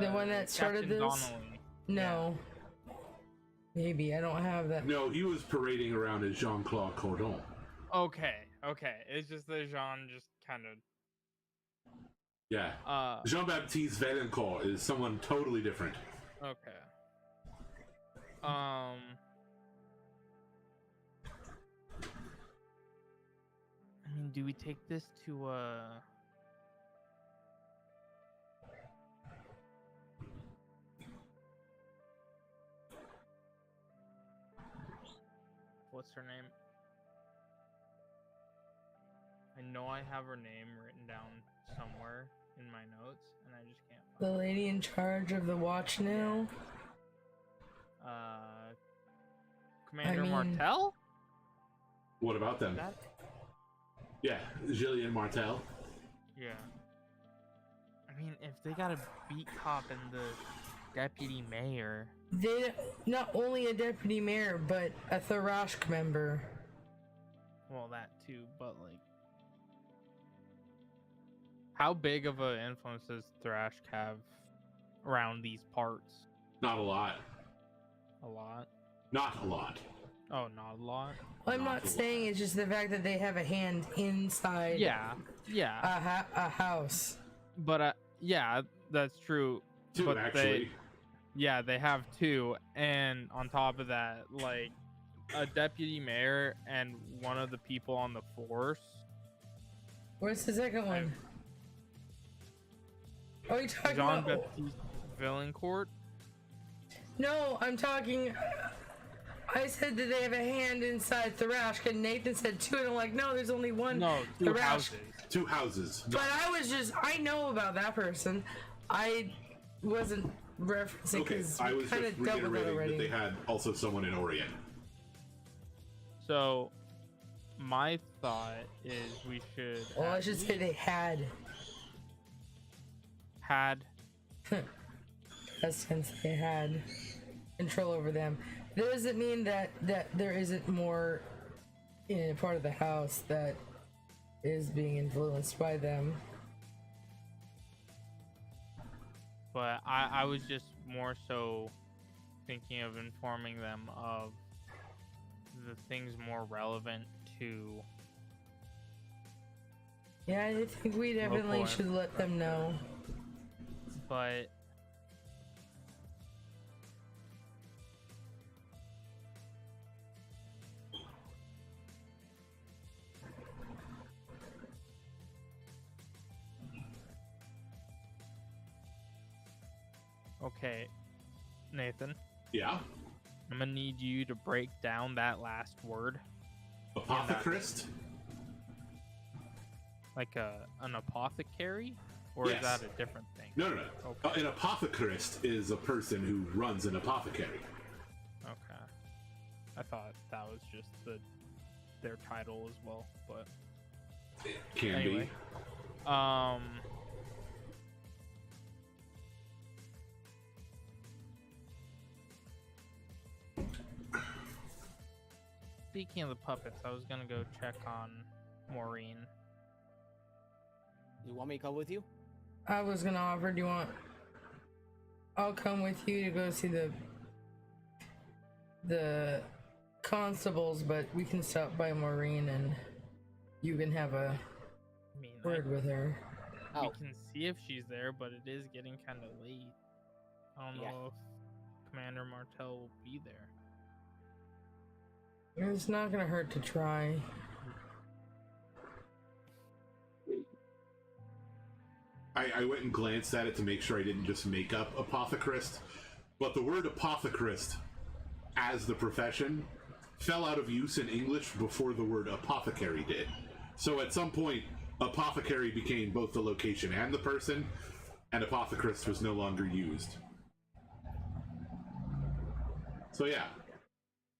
The one that started Captain this? Donnelly. No. Maybe I don't have that. No, he was parading around as Jean-Claude Cordon. Okay. It's just that Jean just kind of Yeah. Jean-Baptiste Vaillancourt is someone totally different. okay. I mean, do we take this to what's her name? I know I have her name written down somewhere in my notes, and I just can't The find lady in charge of the watch now? it. Commander I mean- Martel? What about them? That? Yeah, Gillian Martel. Yeah. I mean, if they got a beat cop and the deputy mayor, They not only a deputy mayor, but a Tharashk member. well, that too, but like, how big of an influence does Thrash have around these parts? Not a lot. A lot? Not a lot. Oh, not a lot? I'm Not not a saying it's just the fact that they have a hand inside Yeah, a house. but yeah, that's true. Two, but actually. they have two, and on top of that, like a deputy mayor and one of the people on the force. Where's the second one? Oh, you talking Jean about? Baptiste Vaillancourt. No, I'm talking. I said that they have a hand inside Tharashk, and Nathan said two, and I'm like, no, there's only one. No, two Tharashk. houses. Two houses. But I know about that person. I wasn't referencing Okay, because I we was kind just of dealt with it reiterating already. that they had also someone in Orient. So, my thought is we should. Well, I at should say they had. had. Since they had control over them. That doesn't mean that there isn't more in a part of the house that is being influenced by them. But I was just more so thinking of informing them of the things more relevant to. Yeah, I think we definitely Local should let them know. But okay, Nathan, Yeah. I'm gonna need you to break down that last word, Apothecarist? like an apothecary, or Yes. is that a different thing? No. Okay. An apothecarist is a person who runs an apothecary. Okay, I thought that was just their title as well, but It can Anyway. speaking of the puppets, I was gonna go check on Maureen. You want me to come with you? I was gonna offer, do you want? I'll come with you to go see the constables, but we can stop by Maureen and you can have a I mean, word with her. we Oh, can see if she's there, but it is getting kind of late. I don't Yeah. know if Commander Martell will be there. It's not gonna hurt to try. I went and glanced at it to make sure I didn't just make up apothecarist, but the word apothecarist as the profession fell out of use in English before the word apothecary did. So at some point, apothecary became both the location and the person, and apothecarist was no longer used. So yeah,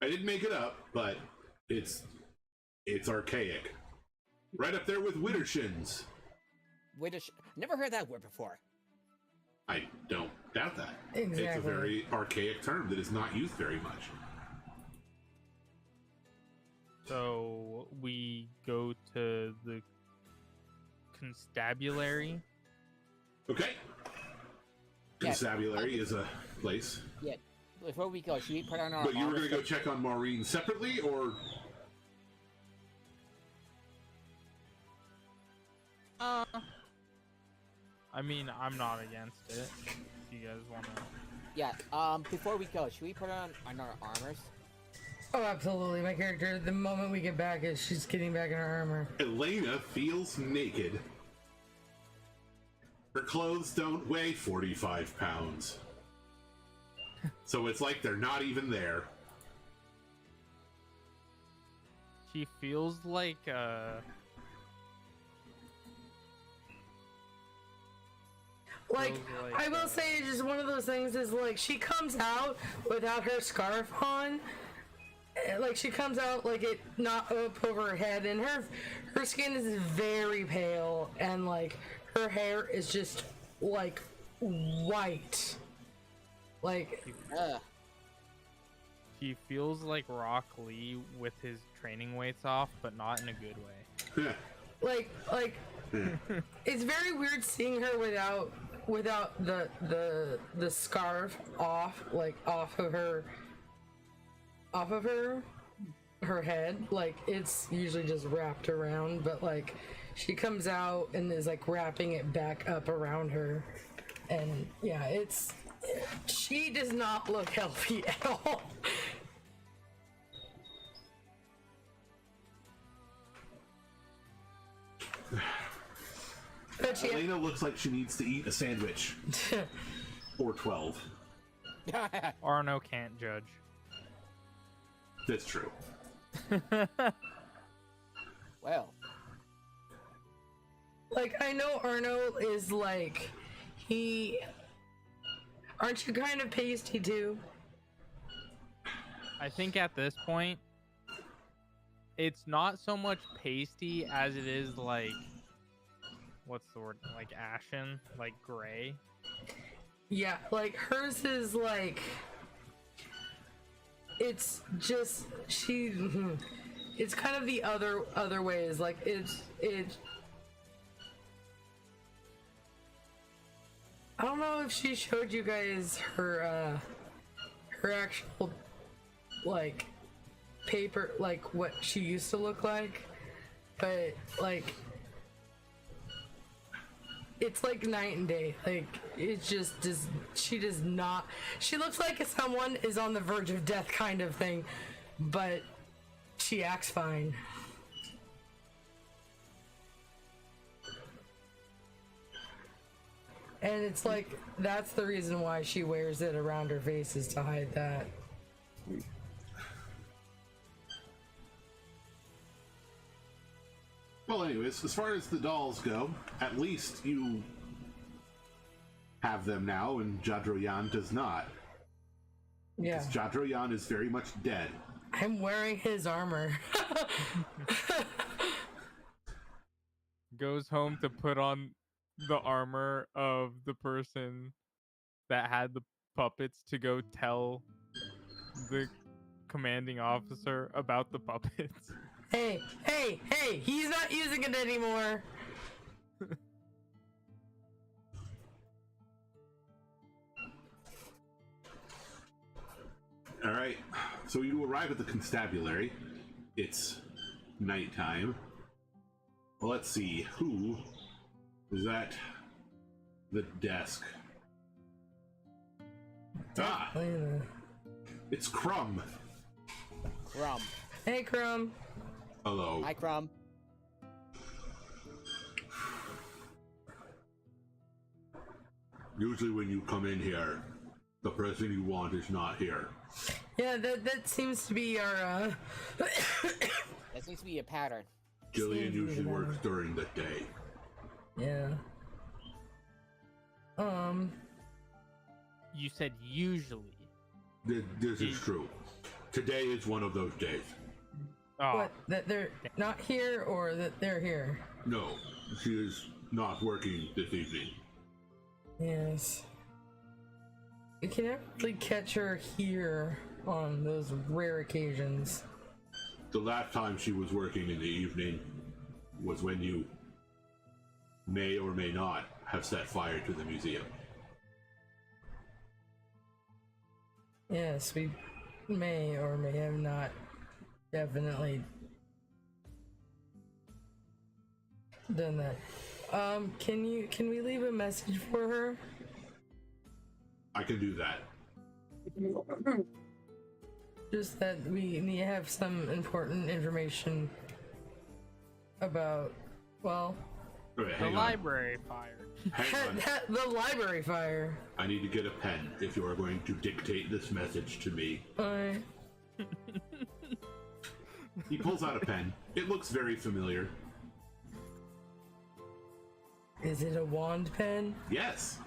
I didn't make it up, but it's archaic. Right up there with widdershins. never heard that word before. I don't doubt that. It's a Exactly. very archaic term that is not used very much. So we go to the constabulary. Okay. Yeah. Constabulary is a place. Yeah. Before we go, should we put on our But you were armor going to go set? check on Maureen separately, or I mean, I'm not against it. If you guys want to. Yeah. Before we go, should we put on our armors? Oh, absolutely. My character, the moment we get back, is she's getting back in her armor. Elena feels naked. Her clothes don't weigh 45 pounds. So it's like they're not even there. She feels like Like, Feels like, I will say, it's just one of those things is like, she comes out without her scarf on. Like, she comes out like it not up over her head, and her skin is very pale, and like, her hair is just like white. Like, she feels like Rock Lee with his training weights off, but not in a good way. like, it's very weird seeing her without the scarf off, like off of her head. Like, it's usually just wrapped around, but like she comes out and is like wrapping it back up around her, and yeah, she does not look healthy at all. But she, Elena looks like she needs to eat a sandwich. Or 12. Arno can't judge. That's true. Well, like, I know Arno is like, aren't you kind of pasty too? I think at this point, it's not so much pasty as it is like, what's the word? Like ashen, like gray. Yeah, like hers is like, it's just it's kind of the other ways. Like I don't know if she showed you guys her actual like paper, like what she used to look like, but like it's like night and day. Like, it just does. She does not. She looks like someone is on the verge of death, kind of thing, but she acts fine. And it's like, that's the reason why she wears it around her face, is to hide that. Well, anyways, as far as the dolls go, at least you have them now, and Jadroyan does not. Yeah. Because Jadroyan is very much dead. I'm wearing his armor. Goes home to put on the armor of the person that had the puppets to go tell the commanding officer about the puppets. Hey, he's not using it anymore. All right. So you arrive at the constabulary. It's nighttime. Well, let's see. Who is at the desk? Ah, it's Crumb. Crumb. Hey, Crumb. Hello. Hi, Crumb. Usually when you come in here, the person you want is not here. Yeah, that seems to be our That seems to be a pattern. Jillian usually works during the day. yeah. You said usually. This is true. Today is one of those days. Oh, What? That they're not here or that they're here? No, she is not working this evening. Yes. You can never really catch her here on those rare occasions. The last time she was working in the evening was when you may or may not have set fire to the museum. Yes, we may or may have not definitely done that. Can we leave a message for her? I can do that. Just that we need to have some important information about, well, All right, the hang on. library fire. Hang on. the library fire. I need to get a pen if you are going to dictate this message to me. Alright. He pulls out a pen. It looks very familiar. Is it a wand pen? Yes.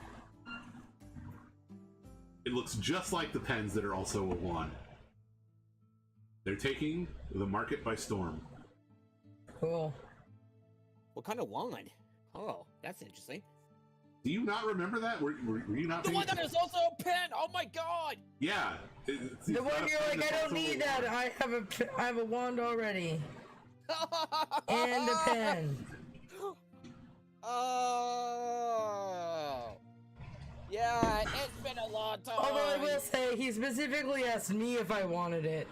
It looks just like the pens that are also a wand. They're taking the market by storm. Cool. What kind of wand? Oh, that's interesting. Do you not remember that? Were you not The paying one that attention? is also a pen! Oh my god! Yeah. The one you're like, I don't need that. I have a wand already. And a pen. Oh. Yeah, it's been a long time. Although I will say, he specifically asked me if I wanted it.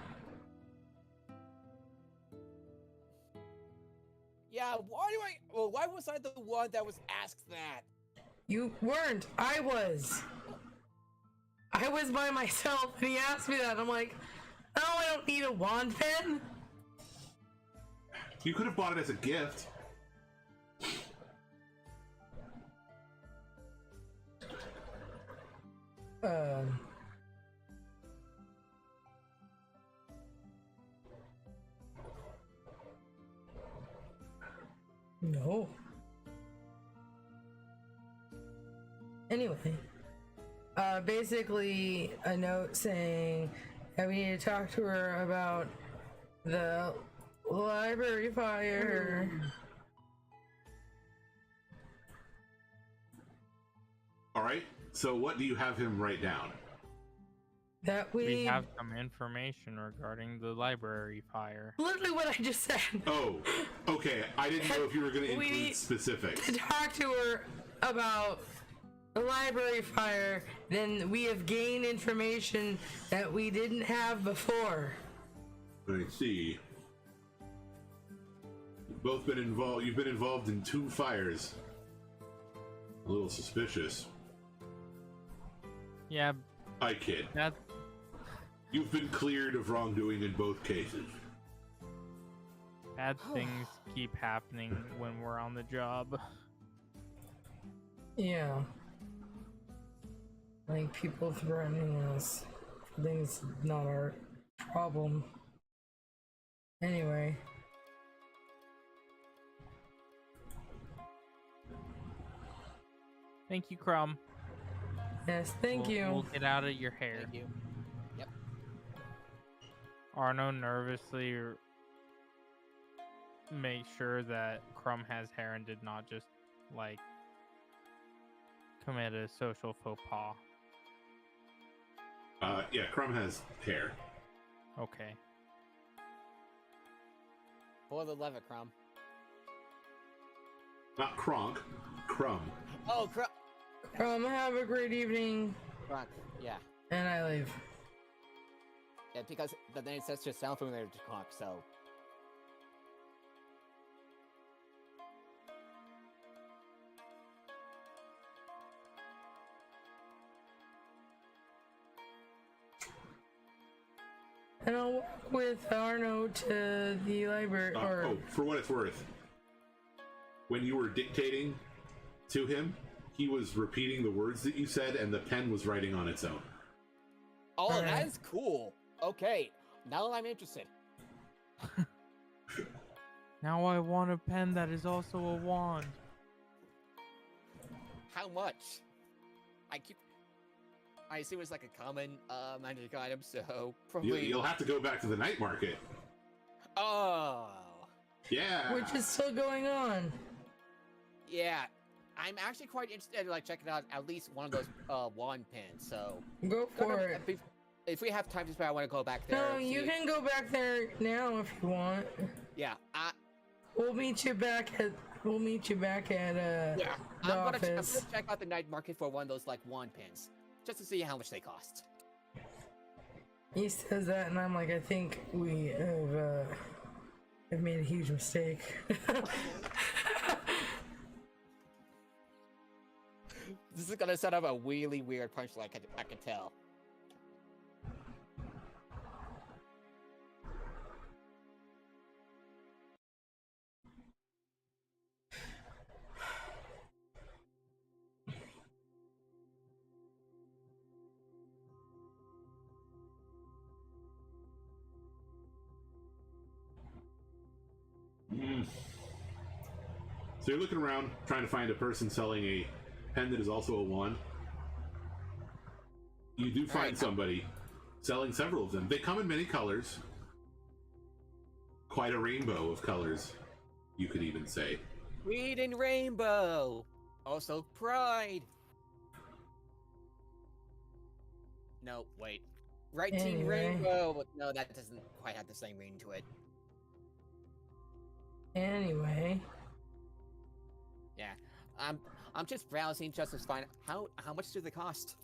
Yeah, why was I the one that was asked that? You weren't. I was. I was by myself, and he asked me that. I'm like, oh, I don't need a wand pen. You could have bought it as a gift. No. Anyway, basically a note saying that we need to talk to her about the library fire. All right. So what do you have him write down? That We have some information regarding the library fire. literally what I just said. Oh, okay. I didn't know if you were going to We include need specifics. to talk to her about the library fire. Then we have gained information that we didn't have before. I see. You've both been involved. You've been involved in 2 fires. A little suspicious. Yeah, I kid. that You've been cleared of wrongdoing in both cases. bad things keep happening when we're on the job. Yeah. Like people threatening us. Things not our problem. Anyway. Thank you, Crumb. Yes, thank you. We'll get out of your hair. Thank you. Yep. Arno nervously makes sure that Crumb has hair and did not just, like, commit a social faux pas. Yeah, Crumb has hair. Okay. For the lever, Crumb. Not Kronk, Crumb. Oh, Crumb. Have a great evening. Crumb. Yeah. And I leave. Yeah, because the name says just sound familiar to Crumb, so. And I'll walk with Arno to the library. Oh, for what it's worth, when you were dictating to him, he was repeating the words that you said, and the pen was writing on its own. Oh, Alright. that is cool. Okay, now I'm interested. Now I want a pen that is also a wand. How much? I assume it's like a common magic item, so probably. You'll have to go back to the night market. Oh. Yeah. Which is still going on. Yeah, I'm actually quite interested in like checking out at least one of those wand pins. So Go for it. If we have time to spare, I want to go back there. No, you can go back there now if you want. Yeah, We'll meet you back at yeah. the I'm gonna office. check out the night market for one of those like wand pins, just to see how much they cost. He says that, and I'm like, I think we have made a huge mistake. This is gonna set up a really weird punchline. I can tell. So you're looking around, trying to find a person selling a pen that is also a wand. You do find Alright. somebody selling several of them. They come in many colors. Quite a rainbow of colors, you could even say. Green and rainbow. Also pride. No, wait. Right team Anyway. rainbow, but no, that doesn't quite have the same ring to it. Anyway, Yeah, I'm just browsing just to find how much do they cost.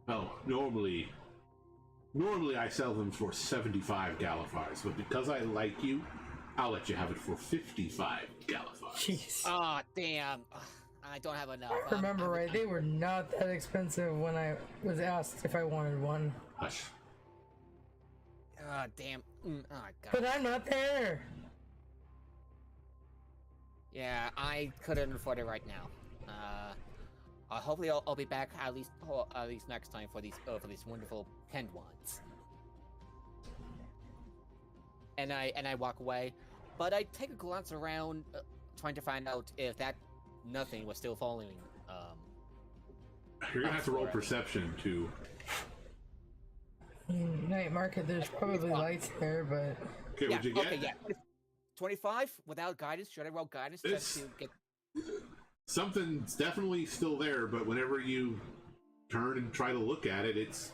Well, normally I sell them for 75 Galifars, but because I like you, I'll let you have it for 55 Galifars. jeez. Ah, damn. Ugh, I don't have enough. If I remember right, they were not that expensive when I was asked if I wanted one. Hush. Ah, damn. Oh, God. But I'm not there. Yeah, I couldn't afford it right now. Hopefully I'll be back at least next time for these wonderful pen wands. And I walk away, but I take a glance around, trying to find out if that nothing was still following. You're gonna have to roll perception to. Night market, there's probably lights there, but Okay, Yeah, what'd you get? okay, yeah. 25 without guidance. Should I roll guidance just to get? Something's definitely still there, but whenever you turn and try to look at it, it's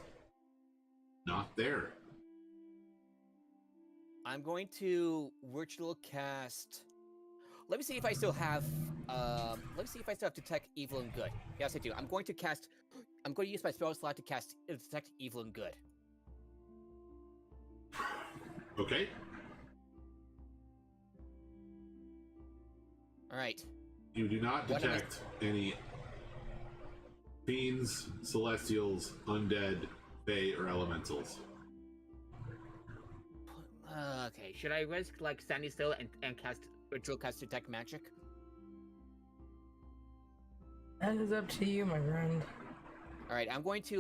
not there. I'm going to virtual cast. Let me see if I still have. Let me see if I still have detect evil and good. Yes, I do. I'm going to cast. I'm going to use my spell slot to cast detect evil and good. Okay. All right. You do not What am I- detect any fiends, celestials, undead, fae, or elementals. Okay. Should I risk like standing still and cast virtual cast detect magic? that is up to you, my friend. All right. I'm going to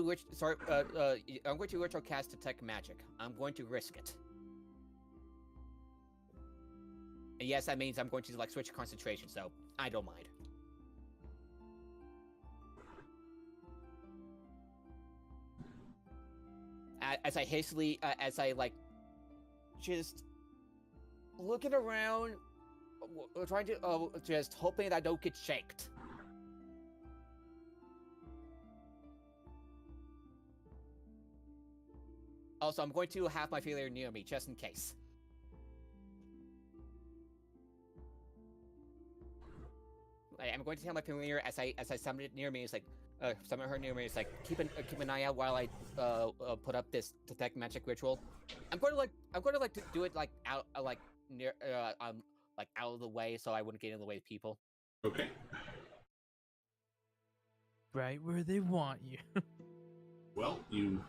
I'm going to virtual cast detect magic. I'm going to risk it. And yes, that means I'm going to like switch concentration, so I don't mind. As I hastily, just looking around, trying to, just hoping that I don't get shanked. Also, I'm going to have my familiar near me, just in case. I'm going to tell my familiar as I summon it near me. It's like, summon her near me. It's like, keep an eye out while I put up this detect magic ritual. I'm going to do it like out near like out of the way, so I wouldn't get in the way of people. Okay. Right where they want you. Well, you.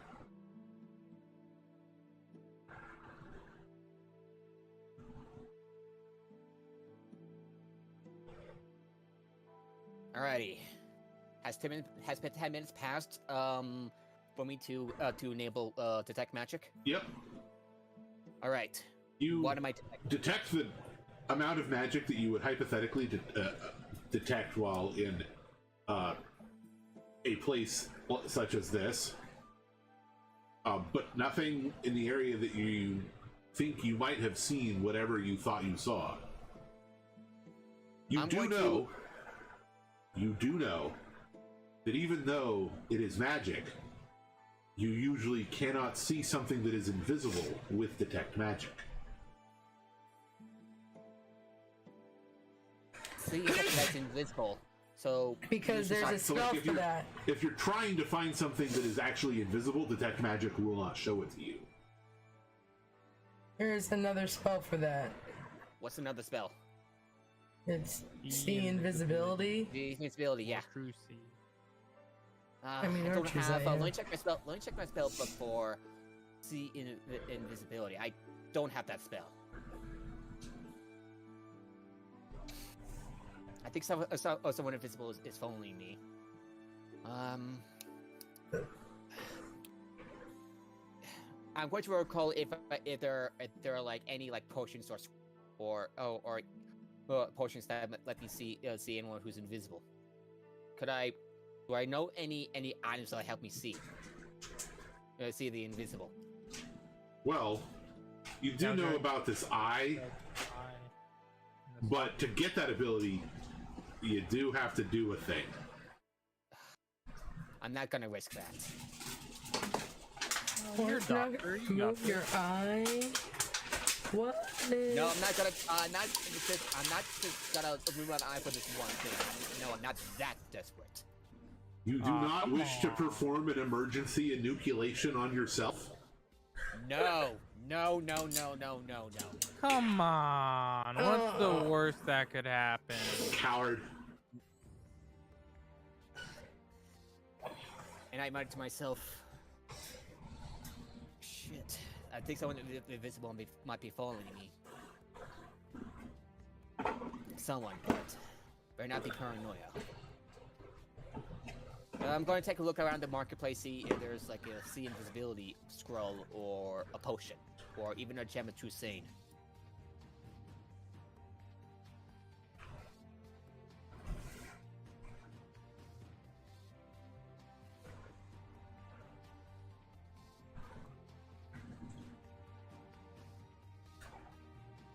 Alrighty. Has 10 minutes passed for me to enable detect magic? Yep. All right. You What am I detecting? detect the amount of magic that you would hypothetically detect while in a place such as this, but nothing in the area that you think you might have seen whatever you thought you saw. You do know that even though it is magic, you usually cannot see something that is invisible with detect magic. See if that's invisible. So Because there's a So, spell like, if for you're- that. If you're trying to find something that is actually invisible, detect magic will not show it to you. There's another spell for that. what's another spell? It's see invisibility. The invisibility, yeah. True see. I mean, I don't archers, have. I Let me have. check my spell. Let me check my spell book for see invisibility. I don't have that spell. I think someone invisible is following me. I'm going to recall if there are like any like potions or potions that let me see anyone who's invisible. Do I know any items that help me see see the invisible? Well, you do know about this eye, but to get that ability, you do have to do a thing. I'm not gonna risk that. You're a It's not doctor, gonna you got move your eye. What? No, I'm not gonna. I'm not just gonna remove an eye for this one thing. No, I'm not that desperate. You do not come wish to on. perform an emergency enucleation on yourself? No. Come on. What's the worst that could happen? Coward. And I muttered to myself, "Shit, I think someone invisible might be following me. Someone, but better not be paranoia." I'm going to take a look around the marketplace, see if there's like a see invisibility scroll or a potion, or even a gem of true seeing.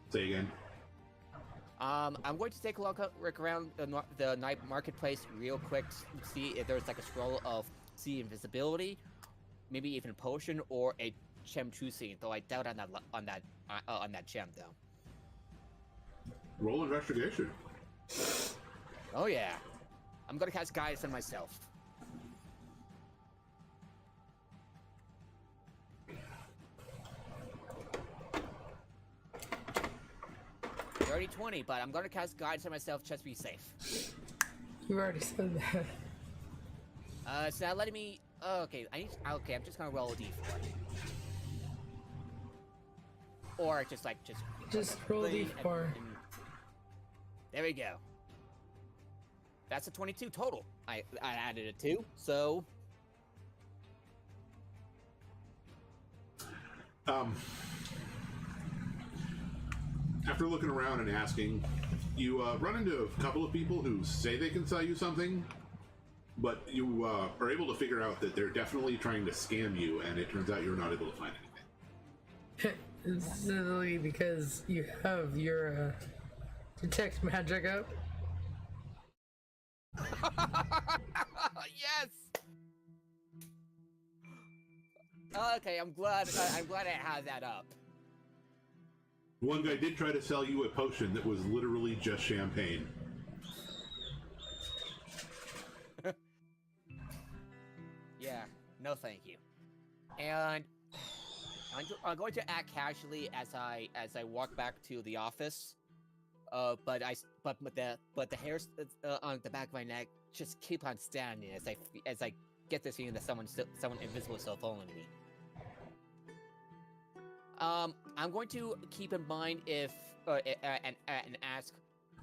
Say again. I'm going to take a look around the night marketplace real quick, see if there's like a scroll of see invisibility, maybe even a potion or a gem true seeing. Though I doubt on that gem though. Roll investigation. Oh yeah, I'm gonna cast guidance on myself. Already 20, but I'm gonna cast guidance on myself just to be safe. You already said that. It's not letting me. Oh, okay, okay, I'm just gonna roll a d4. Or just roll play d4. There we go. That's a 22 total. I added a 2, so After looking around and asking, you run into a couple of people who say they can sell you something, but you are able to figure out that they're definitely trying to scam you, and it turns out you're not able to find anything. It's silly because you have your detect magic up. yes. Okay, I'm glad I had that up. One guy did try to sell you a potion that was literally just champagne. Yeah, no thank you. And I'm going to act casually as I walk back to the office. But the hairs on the back of my neck just keep on standing as I get this feeling that someone invisible is still following me. I'm going to keep in mind if and ask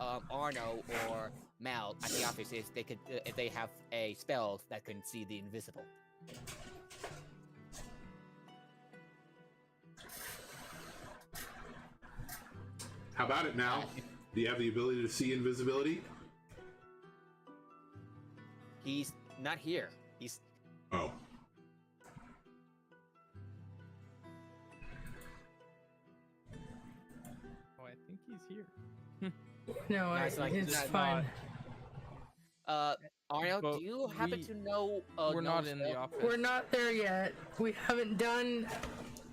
Arno or Mal at the office if they have a spell that can see the invisible. How about it now? Do you have the ability to see invisibility? He's not here. He's Oh. Oh, I think he's here. No, Nice, like, it's that's fine. Arno, But do you happen to know? We're not know in the spell- office. We're not there yet. We haven't done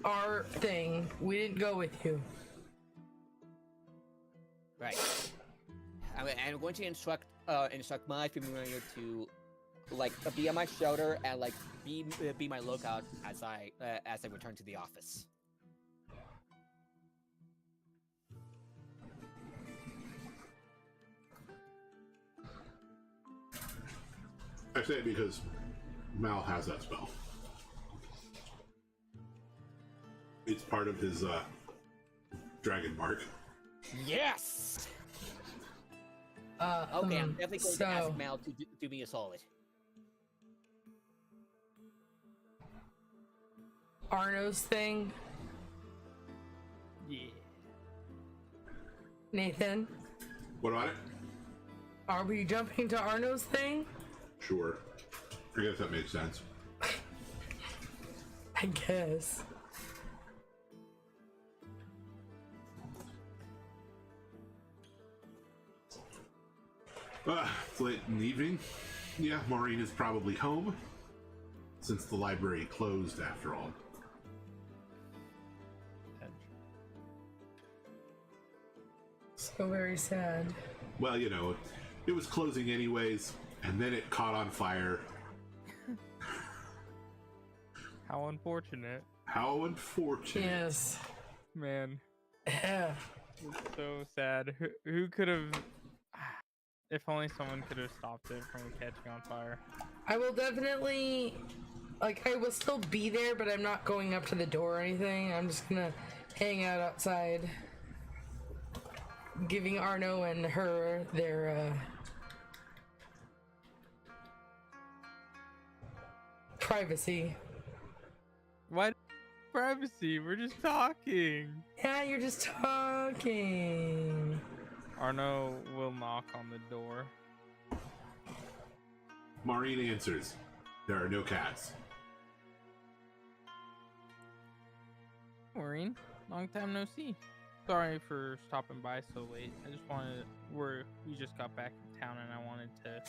our thing. We didn't go with you. Right. I'm going to instruct my familiar to be on my shoulder and be my lookout as I return to the office. I say it because Mal has that spell. It's part of his dragon mark. Yes. Okay, I'm definitely going to ask Mal to do me a solid. Arno's thing. Yeah. Nathan, What about it? are we jumping to Arno's thing? Sure. I guess that makes sense. I guess. It's late in the evening. Yeah, Maureen is probably home, since the library closed after all. So very sad. Well, you know, it was closing anyways, and then it caught on fire. How unfortunate. How unfortunate. Yes. Man, Yeah. it's so sad. Who could have... If only someone could have stopped it from catching on fire. I will definitely, I will still be there, but I'm not going up to the door or anything. I'm just gonna hang out outside, giving Arno and her their privacy. What? Privacy, we're just talking. Yeah, you're just talking. Arno will knock on the door. Maureen answers. There are no cats. Maureen, long time no see. Sorry for stopping by so late. I just wanted, we just got back in town and I wanted to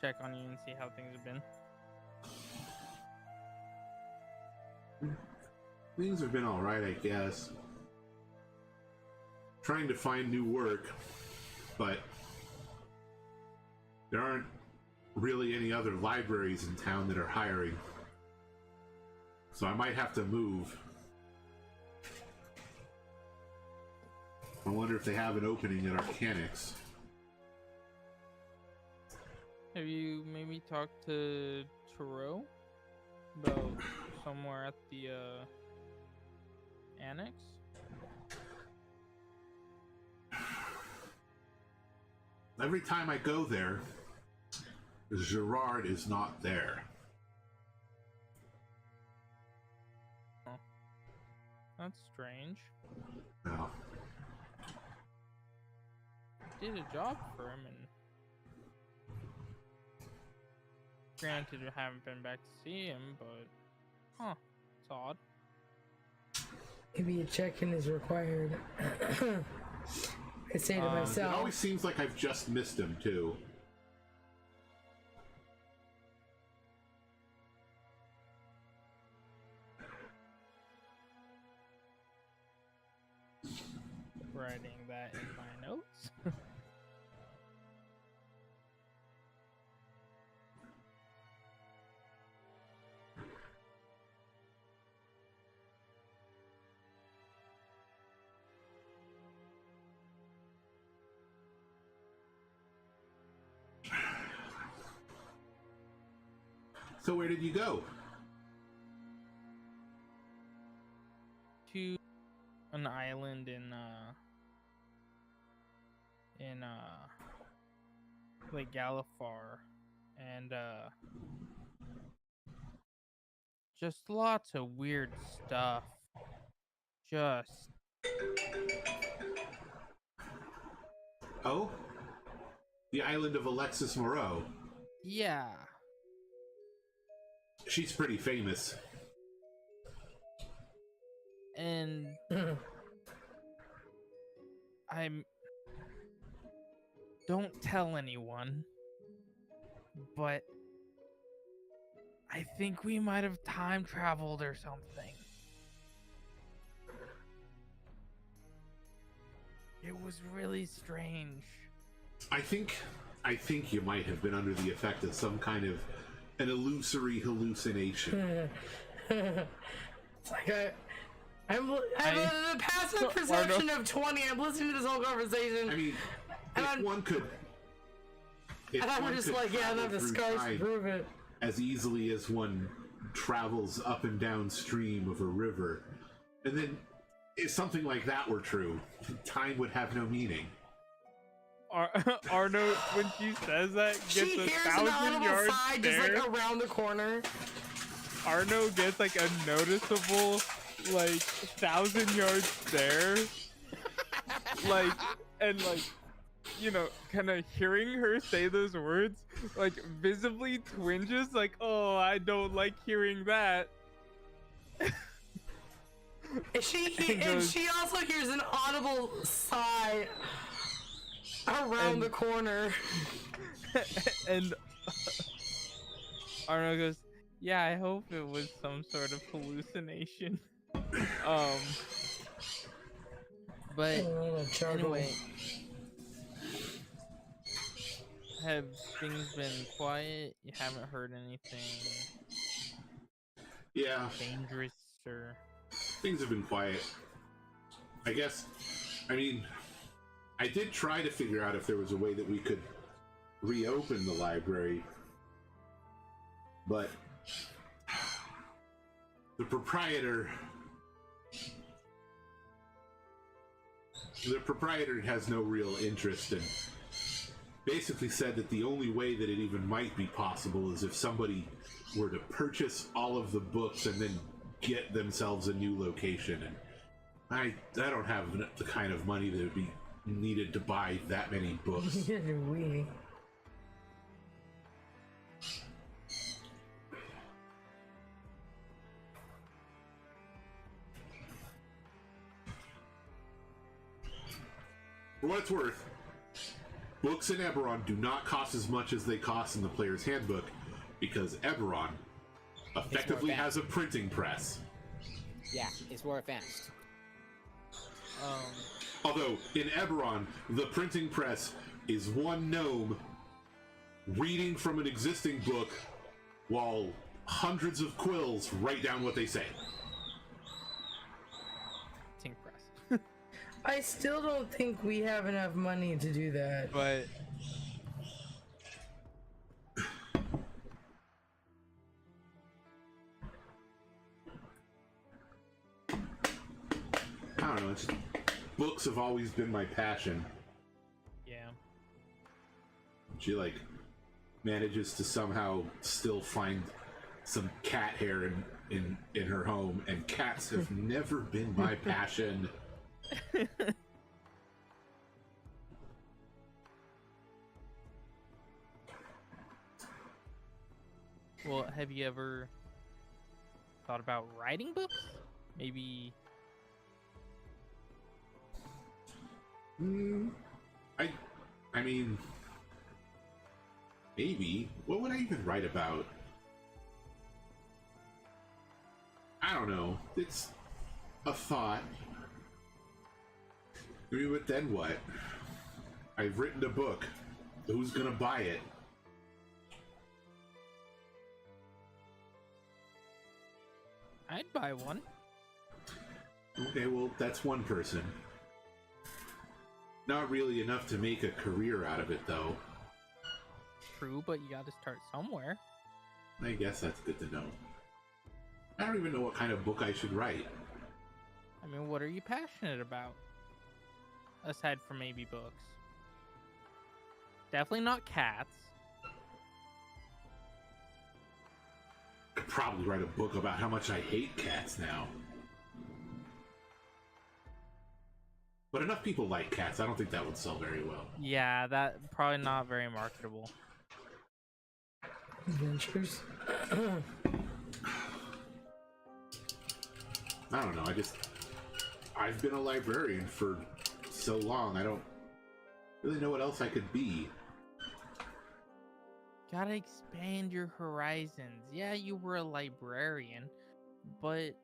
check on you and see how things have been. Things have been alright, I guess. Trying to find new work, but there aren't really any other libraries in town that are hiring. So I might have to move. I wonder if they have an opening at Arcanix. Have you maybe talked to Taro about somewhere at the annex? Every time I go there, Gerard is not there. That's strange. No. Did a job for him, and granted, I haven't been back to see him, but it's odd. Maybe a check-in is required. I say to It myself, always seems like I've just missed him, too. that in my notes. So where did you go? To an island in Lake Galifar, and just lots of weird stuff. Just Oh? The island of Alexis Moreau. yeah. She's pretty famous. And I'm don't tell anyone, but I think we might have time traveled or something. It was really strange. I think you might have been under the effect of some kind of an illusory hallucination. It's like I have a passive perception of 20. I'm listening to this whole conversation. I mean, And if I'm- one could. If and I'm one just could like, yeah, I travel have the through scars to time prove it. as easily as one travels up and downstream of a river, and then if something like that were true, time would have no meaning. Arno, when she says that, gets She a hears an 1,000 audible yard sigh just stare. like around the corner. Arno gets like a noticeable, like 1,000 yard stare, like, and like, you know, kind of hearing her say those words, like visibly twinges, like, oh, I don't like hearing that. And she also hears an audible sigh around the corner. And Arno goes, yeah, I hope it was some sort of hallucination. But anyway, have things been quiet? You haven't heard anything Yeah, dangerous or... things have been quiet. I guess, I mean, I did try to figure out if there was a way that we could reopen the library, but the proprietor has no real interest, and basically said that the only way that it even might be possible is if somebody were to purchase all of the books and then get themselves a new location, and I don't have the kind of money that would be needed to buy that many books. Neither do we. For what it's worth, books in Eberron do not cost as much as they cost in the player's handbook, because Eberron effectively has a printing press. Yeah, it's more advanced. Although, in Eberron, the printing press is one gnome reading from an existing book while hundreds of quills write down what they say. Ting press. I still don't think we have enough money to do that. But I don't know, it's just, books have always been my passion. yeah. She, like, manages to somehow still find some cat hair in her home, and cats have never been my passion. Well, have you ever thought about writing books? Maybe I mean, maybe. What would I even write about? I don't know. It's a thought. I mean, but then what? I've written a book. Who's gonna buy it? I'd buy one. Okay, well, that's one person. Not really enough to make a career out of it, though. True, but you got to start somewhere. I guess that's good to know. I don't even know what kind of book I should write. I mean, what are you passionate about? Aside from maybe books. Definitely not cats. I could probably write a book about how much I hate cats now. But enough people like cats, I don't think that would sell very well. Yeah, that probably not very marketable. Adventures. I don't know, I've been a librarian for so long, I don't really know what else I could be. Gotta expand your horizons. Yeah, you were a librarian, but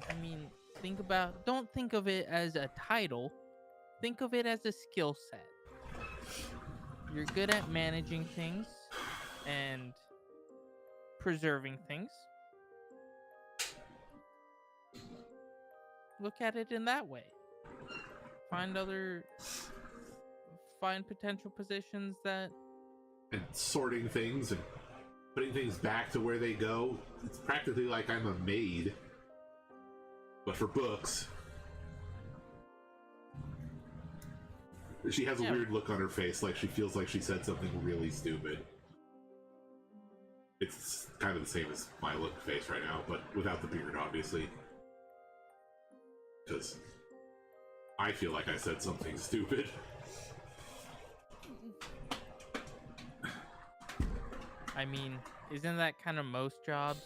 I mean, don't think of it as a title. Think of it as a skill set. You're good at managing things and preserving things. Look at it in that way. Find potential positions that And sorting things and putting things back to where they go. It's practically like I'm a maid. But for books. She has a Yeah. weird look on her face, like she feels like she said something really stupid. It's kind of the same as my look face right now, but without the beard, obviously. Because I feel like I said something stupid. I mean, isn't that kind of most jobs?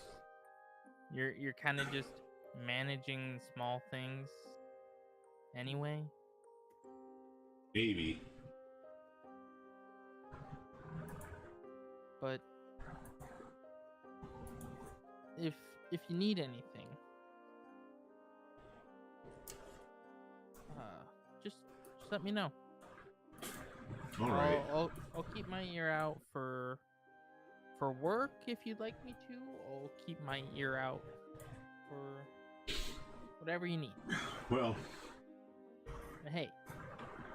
You're kind of just managing small things anyway. Maybe. But if you need anything, just let me know. All right. I'll keep my ear out for work if you'd like me to. I'll keep my ear out for whatever you need. Well, Hey,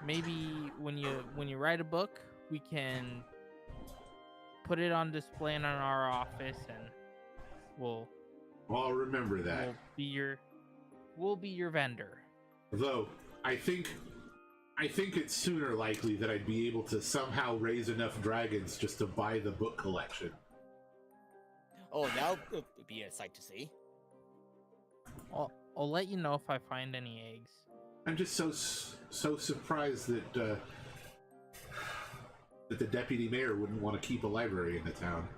maybe when you write a book, we can put it on display in our office, and I'll remember that. we'll be your vendor. Though, I think it's sooner likely that I'd be able to somehow raise enough dragons just to buy the book collection. Oh, that would be a sight to see. I'll let you know if I find any eggs. I'm just so surprised that the deputy mayor wouldn't want to keep a library in the town.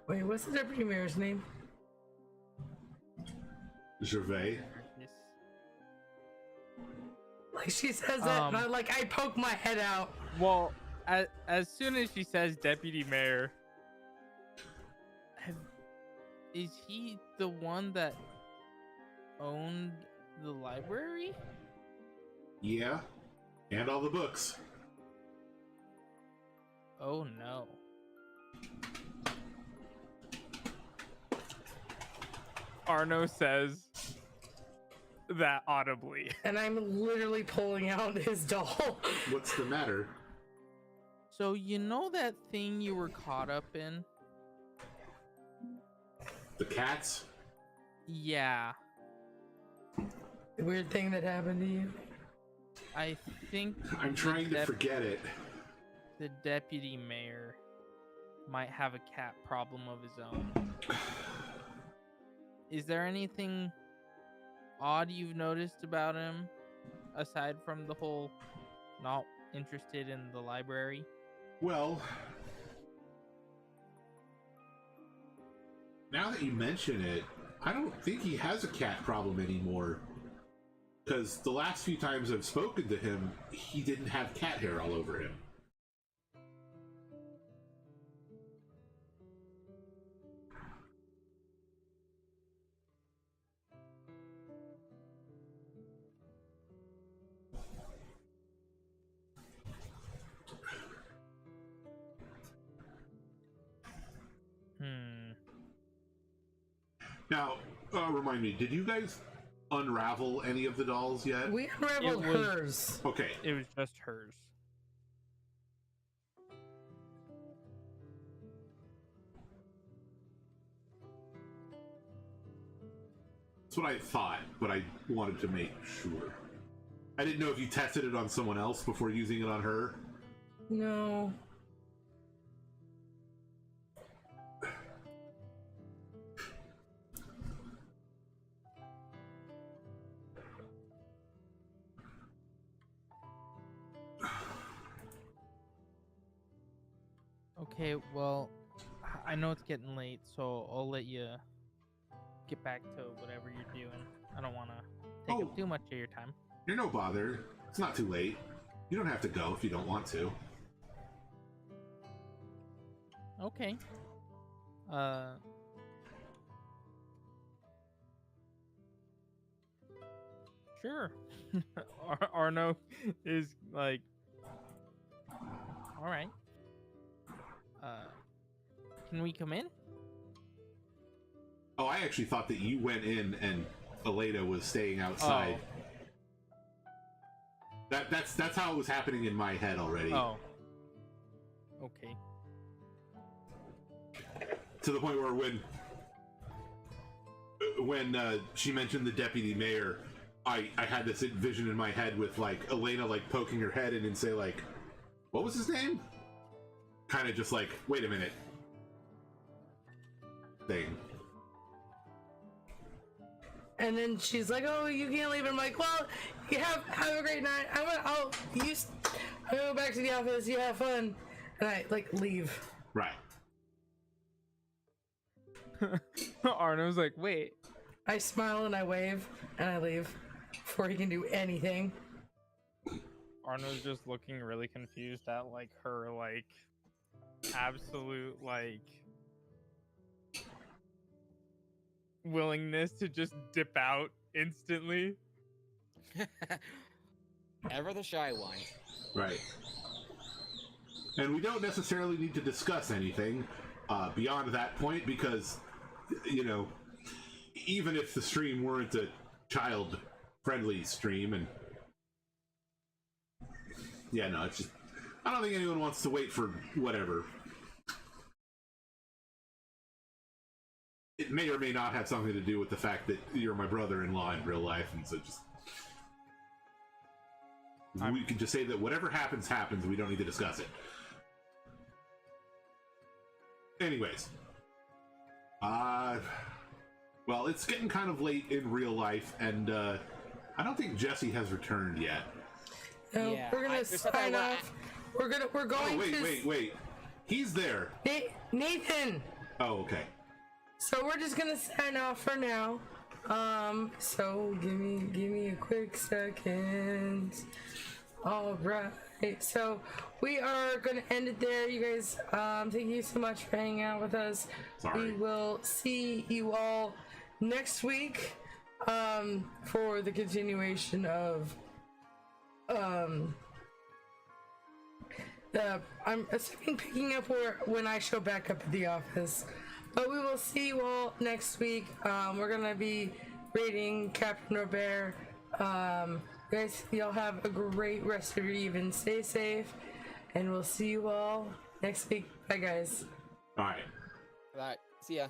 Wait, what's the deputy mayor's name? Gervais. Yes. Like she says that, and I poke my head out. Well, as soon as she says deputy mayor, is he the one that owned the library? Yeah, and all the books. Oh no. Arno says that audibly. And I'm literally pulling out his doll. What's the matter? So you know that thing you were caught up in? The cats? Yeah. The weird thing that happened to you. I think I'm trying to forget it. the deputy mayor might have a cat problem of his own. Is there anything odd you've noticed about him aside from the whole not interested in the library? Well, now that you mention it, I don't think he has a cat problem anymore. Because the last few times I've spoken to him, he didn't have cat hair all over him. Now, remind me, did you guys unravel any of the dolls yet? We unraveled It was- hers. Okay. It was just hers. That's what I thought, but I wanted to make sure. I didn't know if you tested it on someone else before using it on her. No. Okay, well, I know it's getting late, so I'll let you get back to whatever you're doing. I don't want to take up Oh. too much of your time. You're no bother. It's not too late. You don't have to go if you don't want to. Okay. Sure. Arno is like, all right. Can we come in? Oh, I actually thought that you went in and Elena was staying outside. That's how it was happening in my head already. Oh. Okay. To the point where when she mentioned the deputy mayor, I had this vision in my head with like Elena like poking her head in and say like, what was his name? Kind of just like, wait a minute. Thing. And then she's like, "Oh, you can't leave." I'm like, "Well, you have a great night. I'll go back to the office. You have fun." And I like leave. Right. Arno's like, wait. I smile and I wave and I leave before he can do anything. Arno's just looking really confused at like her like absolute like willingness to just dip out instantly. Ever the shy one. Right. And we don't necessarily need to discuss anything beyond that point because, you know, even if the stream weren't a child-friendly stream, and yeah, no, it's just I don't think anyone wants to wait for whatever. It may or may not have something to do with the fact that you're my brother-in-law in real life, and so just we can just say that whatever happens, happens. We don't need to discuss it. Anyways, well, it's getting kind of late in real life, and I don't think Jesse has returned yet. No, Yeah, we're gonna I just thought sign that off. We're going Oh, to wait. He's there. Nathan. Oh, okay. So we're just gonna sign off for now. So give me a quick second. All right. So we are gonna end it there, you guys. Thank you so much for hanging out with us. Sorry. We will see you all next week for the continuation of I'm assuming picking up when I show back up at the office. But we will see you all next week. We're gonna be rating Captain Robert. Guys, y'all have a great rest of your evening. Stay safe, and we'll see you all next week. Bye, guys. All right. Right. See ya.